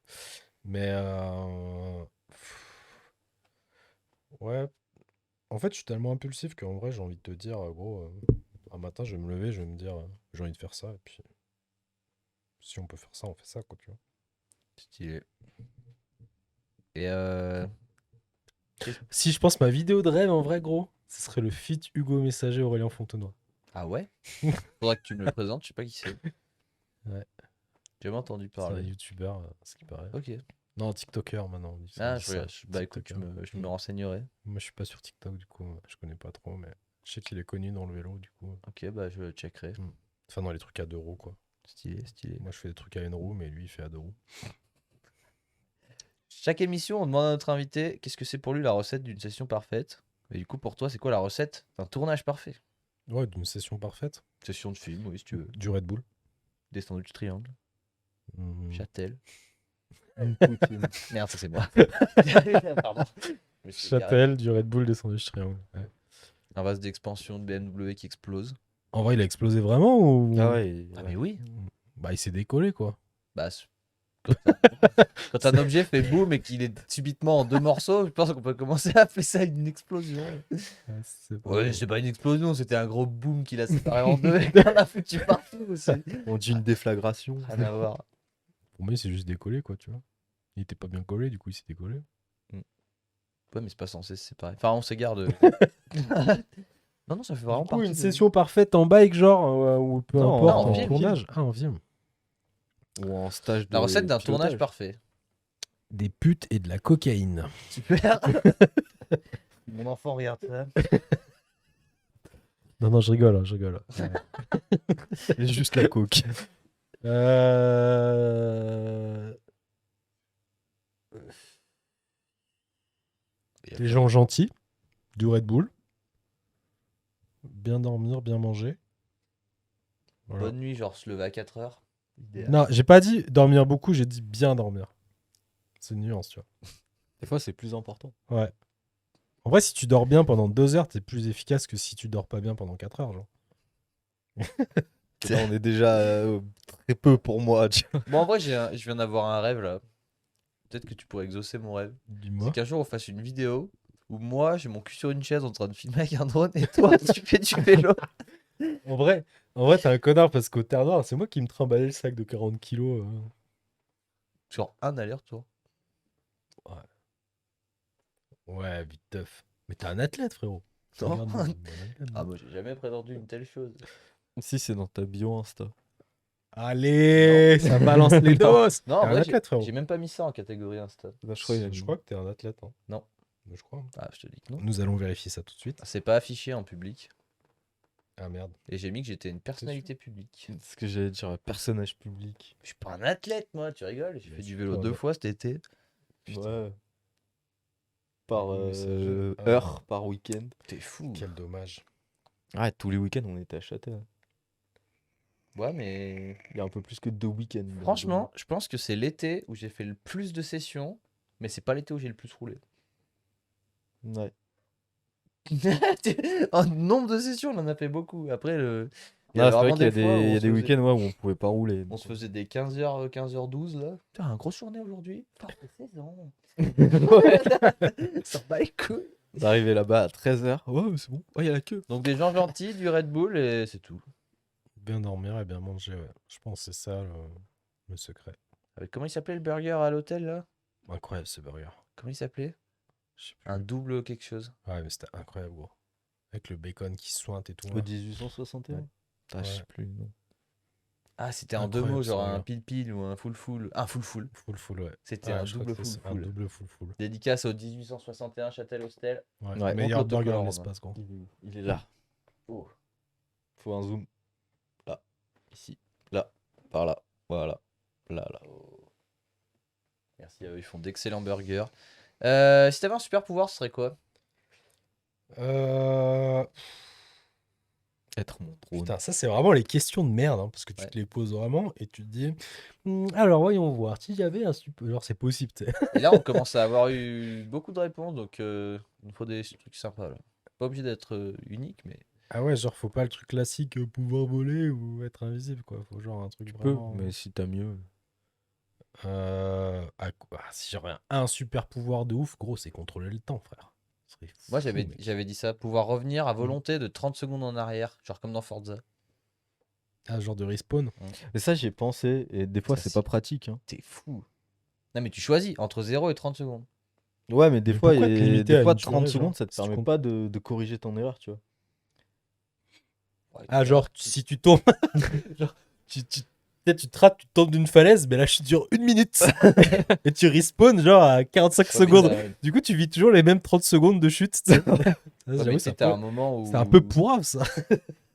Mais ouais, en fait, je suis tellement impulsif qu'en vrai, j'ai envie de te dire, gros, un matin, je vais me lever, je vais me dire, j'ai envie de faire ça, et puis si on peut faire ça, on fait ça, quoi, tu vois. Stylé. Et Si je pense ma vidéo de rêve, en vrai, gros, ce serait le feat Hugo Messager Aurélien Fontenoy. ah ouais? Faudra que tu me le présentes, je sais pas qui c'est. Ouais. J'ai jamais entendu C'est un parler. youtubeur, ce qui paraît. Ok. Non, TikToker maintenant. on dit Ah, dit ça, bah écoute, TikToker. je me renseignerai. Moi, je suis pas sur TikTok, du coup, je connais pas trop, mais je sais qu'il est connu dans le vélo, du coup. Ok, bah je checkerai. Enfin, dans les trucs à 2 roues, quoi. Stylé, stylé. Moi, je fais des trucs à 1 roue, mais lui, il fait à 2 roues. Chaque émission, on demande à notre invité qu'est-ce que c'est pour lui la recette d'une session parfaite. Et du coup, pour toi, c'est quoi la recette d'un tournage parfait? Ouais, d'une session parfaite. Session de film, oui, si tu veux. Du Red Bull. Des sandwichs triangle, Mhm. Châtel. Poutine. Merde, ça c'est moi. Pardon. Je me suis égaré. Châtel, du Red Bull, des sandwichs triangle. Ouais. Un vase d'expansion de BMW qui explose. En vrai, il a explosé vraiment ou... Ah ouais. Ah, mais oui. Bah, il s'est décollé, quoi. Bah, quand un objet fait boum et qu'il est subitement en 2 morceaux, je pense qu'on peut commencer à appeler ça une explosion. Ouais, c'est pas une explosion, c'était un gros boom qui l'a séparé en deux et qu'on a foutu partout aussi. On dit une déflagration. Rien à voir. Pour moi, il s'est juste décollé, quoi, tu vois. Il était pas bien collé, du coup, il s'est décollé. Ouais, mais c'est pas censé se séparer. Enfin, on s'égare de. Non, non, ça fait vraiment Du coup, partie une de- session parfaite en bike, genre, ou peu Non, importe, en en film, tournage. Ah, en film. Ou en stage de La recette d'un pilotage. tournage parfait. Des putes et de la cocaïne. Super. Mon enfant regarde ça. Non, non, je rigole, je rigole. Et juste la coke. Euh... Les gens gentils, du Red Bull, bien dormir, bien manger. Voilà. Bonne nuit, genre se lever à 4 heures. Idéal. Non, j'ai pas dit dormir beaucoup, j'ai dit bien dormir. C'est une nuance, tu vois. Des fois, c'est plus important. Ouais. En vrai, si tu dors bien pendant 2 heures, t'es plus efficace que si tu dors pas bien pendant 4 heures, genre. Là, on est déjà très peu pour moi. Tu vois. Bon, en vrai, je viens d'avoir un rêve là. Peut-être que tu pourrais exaucer mon rêve. Dis-moi. C'est qu'un jour on fasse une vidéo où moi j'ai mon cul sur une chaise en train de filmer avec un drone et toi tu fais du vélo. En vrai, t'es un connard parce qu'au Terre Noire, c'est moi qui me trimballais le sac de 40 kilos. Genre un aller-retour. Ouais, vite teuf. Mais t'es un athlète, frérot. Non. Regarde, bon athlète. Ah, moi j'ai jamais prétendu une telle chose. Si, c'est dans ta bio Insta. Allez, ça balance les doses. Non, en T'es un vrai, athlète, frérot. j'ai même pas mis ça en catégorie Insta. Là, je crois qu'il y a Je crois que t'es un athlète. Hein. Non. Je crois. Ah, je te dis que non. Nous allons vérifier ça tout de suite. Ah, c'est pas affiché en public. Ah merde. Et j'ai mis que j'étais une personnalité publique. ce que j'allais dire, personnage public. Je suis pas un athlète, moi, tu rigoles. J'ai Bien fait du sûr, vélo toi, 2 ouais. fois cet été. Putain. Ouais. Par Messager. heure, par week-end. T'es fou. Quel dommage. Ouais, tous les week-ends, on était à Châtel. Ouais, mais Il y a un peu plus que 2 week-ends. franchement, je pense que c'est l'été où j'ai fait le plus de sessions, mais c'est pas l'été où j'ai le plus roulé. Ouais. En nombre de sessions, on en a fait beaucoup. Après, il y Non, avait c'est vrai vraiment qu'il y a des fois où des, il y on a se des faisait- week-ends ouais, où on pouvait pas rouler. On se faisait des 15h, 15h12 là. Putain, un grosse journée aujourd'hui. Putain, c'est saison. Ça bat les couilles. D'arriver là-bas à 13h. Ouais, mais c'est bon. Ouais, il y a la queue. Donc des gens gentils, du Red Bull et c'est tout. Bien dormir et bien manger, ouais. Je pense que c'est ça le secret. Comment il s'appelait le burger à l'hôtel là? Incroyable ce burger. Comment il s'appelait? Je sais plus. Un double quelque chose. Ouais, mais c'était incroyable, gros. Avec le bacon qui sointe et tout. Le là. 1861 Ouais. Ah, je sais Ouais. plus. Non. Ah, c'était en deux Incroyable, mots, ce genre un burger. pile-pile ou un full-full. Un full-full. Full, ouais. C'était Ouais, un je crois double que c'est un full-full. double full. Dédicace au 1861 Châtel Hostel. Ouais. Ouais. Meilleur Montre burger de l'autocollant, l'espace, gros. Il est là. Oh. Faut un zoom. Là. Ici. Là. Par là. Voilà. Là, là. Merci à eux, ils font d'excellents burgers. Si t'avais un super pouvoir, ce serait quoi? Être mon drone. Putain, ça c'est vraiment les questions de merde, hein, parce que tu Ouais. te les poses vraiment et tu te dis alors voyons voir, si j'avais un super... Genre c'est possible, tu sais. Et là, on commence à avoir eu beaucoup de réponses, donc il nous faut des trucs sympas. Là. Pas obligé d'être unique, mais Ah ouais, genre faut pas le truc classique pouvoir voler ou être invisible, quoi. Faut genre un truc Tu peux, vraiment... mais si t'as mieux. Si j'aurais un super pouvoir de ouf, gros, c'est contrôler le temps, frère. Ce serait moi fou, mec. j'avais dit ça, pouvoir revenir à volonté de 30 secondes en arrière, genre comme dans Forza. Ah, genre de respawn. Mais ça, j'y ai pensé, et des fois, Ça, c'est c'est- pas pratique. Hein. T'es fou. Non, mais tu choisis entre 0 et 30 secondes. Ouais, mais des Mais fois, pourquoi te limiter à 30 une durée, secondes, genre, ça te si tu permet comptes- pas de corriger ton erreur, tu vois. Ouais, Ah, genre, si tu tombes... genre, peut-être tu te rates, tu tombes d'une falaise, mais la chute dure 1 minute. Et tu respawn, genre, à 45 Ouais, mais secondes. t'as- Du coup, tu vis toujours les mêmes 30 secondes de chute. Ça, ouais, j'avoue, mais c'est t'as un un moment où. c'est un peu pourrave, ça.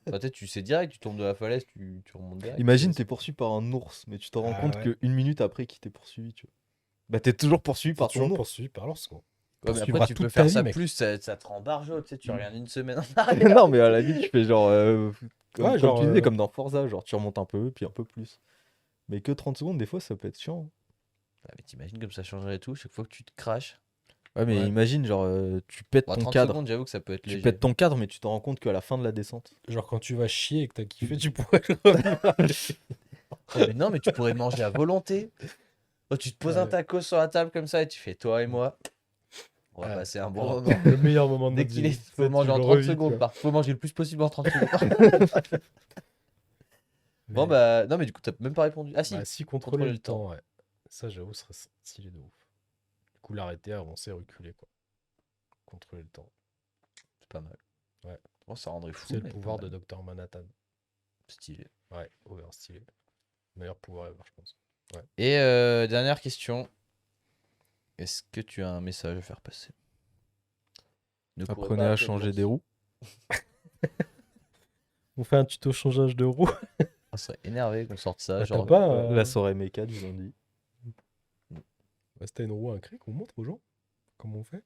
Peut-être tu sais direct, tu tombes de la falaise, tu remontes direct. Imagine, t'es poursuivi par un ours, mais tu te rends Ah compte ouais. qu'une minute après qu'il t'ait poursuivi, tu vois. Bah, t'es toujours poursuivi par ton toujours ours. poursuivi par l'ours, quoi. Ouais, mais poursuivra après, tu toute peux ta faire vie, ça mec. plus, ça te rend barjot, tu sais, tu reviens une semaine en arrière. non, mais à la limite, tu fais genre. Comme, Ouais, comme genre, tu disais, comme dans Forza, genre tu remontes un peu, puis un peu plus. Mais que 30 secondes, des fois, ça peut être chiant. Ouais, mais t'imagines comme ça changerait tout, chaque fois que tu te craches. Ouais, mais Ouais. imagine, genre, tu pètes Bon, ton 30 cadre. secondes, j'avoue que ça peut être Tu léger. pètes ton cadre, mais tu te rends compte qu'à la fin de la descente. Genre, quand tu vas chier et que t'as kiffé, tu pourrais le revenir. Ouais, mais non, mais tu pourrais manger à volonté. Oh, tu te poses un Ouais. tacos sur la table comme ça et tu fais toi et moi. On va Ouais. passer un bon Oh, moment. Le meilleur moment de Dès notre qu'il est, vie. faut Ça, manger tu en le 30 revis, secondes. quoi. Faut manger le plus possible en 30 secondes. Bon, Mais- bah, non, mais du coup, t'as même pas répondu. Ah, si. Bah, si, contrôler contrôler le le temps. temps, ouais. Ça, j'avoue, ce serait stylé de ouf. Du coup, l'arrêter, avancer, reculer, quoi. Contrôler le temps. C'est pas mal. Ouais. Bon, ça rendrait fou. C'est le mais pouvoir pas de mal. Dr Manhattan. Stylé. Ouais, stylé. Meilleur pouvoir ever, je pense. Et dernière question. Est-ce que tu as un message à faire passer? Ne courez Apprenez pas à après changer l'ours. des roues. On fait un tuto changeage de roue. On serait énervé qu'on sorte ça. Bah, Genre, t'as pas, La soirée méca du lundi. si t'as une roue, un cric, on montre aux gens comment on fait.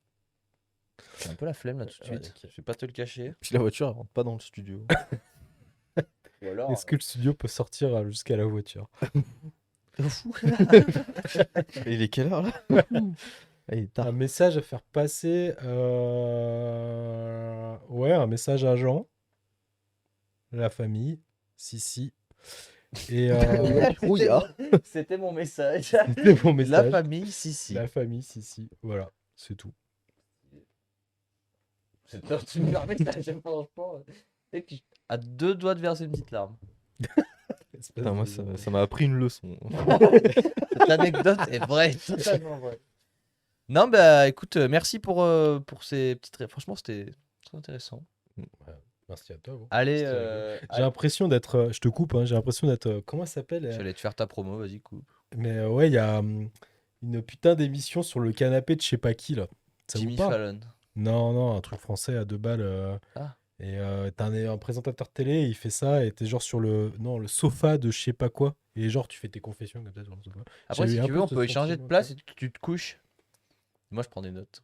j'ai un peu la flemme là tout de suite. ok. Je vais pas te le cacher. Puis la voiture, elle rentre pas dans le studio. Ou alors. Est-ce que le studio peut sortir jusqu'à la voiture? Et il est quelle heure là? Ah, il est tard. Un message à faire passer. Ouais, un message à Jean. La famille. Si. Et C'était mon message. c'était mon message. La famille, si. La famille, si. Voilà, c'est tout. C'est toi, tu me permets, franchement. À 2 doigts de verser une petite larme. Putain, moi, ça m'a appris une leçon. Cette anecdote est vraie, totalement vraie. Non, bah écoute, merci pour ces petites. Franchement, c'était très intéressant. Merci à toi. Gros. Allez, J'ai l'impression d'être. Je te coupe, hein, j'ai l'impression d'être. Comment ça s'appelle j'allais te faire ta promo, vas-y, coupe. Mais ouais, il y a une putain d'émission sur le canapé de je sais pas qui là. Ça Jimmy vous parle? Fallon. Non, un truc français à 2 balles. Ah. Et t'as un présentateur télé, il fait ça, et t'es genre sur le sofa de je sais pas quoi. Et genre, tu fais tes confessions comme ça sur le sofa. Après, J'ai eu si un tu peu veux, on ce peut échanger de sentiment, place tu et tu te couches. Moi, je prends des notes.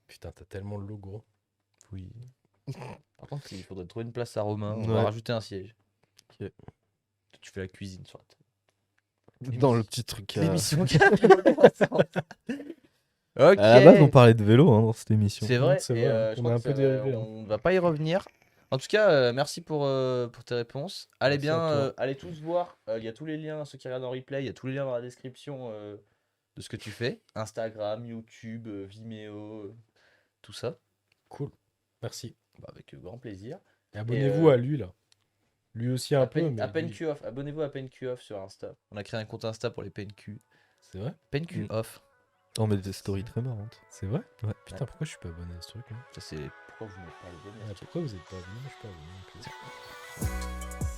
Putain, t'as tellement le logo. Oui. Par contre, il faudrait trouver une place à Romain. On Ouais. va rajouter un siège. Ok. Tu fais la cuisine sur la table. Dans le petit truc. L'émission qui a Ok. À la base, on parlait de vélo dans cette émission. C'est vrai. C'est et, vrai, je on crois a un que peu dérivé, hein. On va pas y revenir. En tout cas, merci pour tes réponses. Allez Merci à bien, toi. allez tous voir. Il y a tous les liens, ceux qui regardent en replay, il y a tous les liens dans la description de ce que tu fais. Instagram, YouTube, Vimeo, tout ça. Cool. Merci. Bah, avec grand plaisir. Et abonnez-vous euh, à lui là. Lui aussi un peu. Mais à lui- PNQ Off. Abonnez-vous à PNQ Off sur Insta. On a créé un compte Insta pour les PNQ. C'est vrai? PNQ Off. On met des stories très marrantes. C'est vrai? Ouais. Putain, pourquoi je suis pas abonné à ce truc là? Ça, c'est pourquoi vous n'êtes pas abonné. Pourquoi vous êtes pas abonné? Moi, je suis pas abonné. Ok.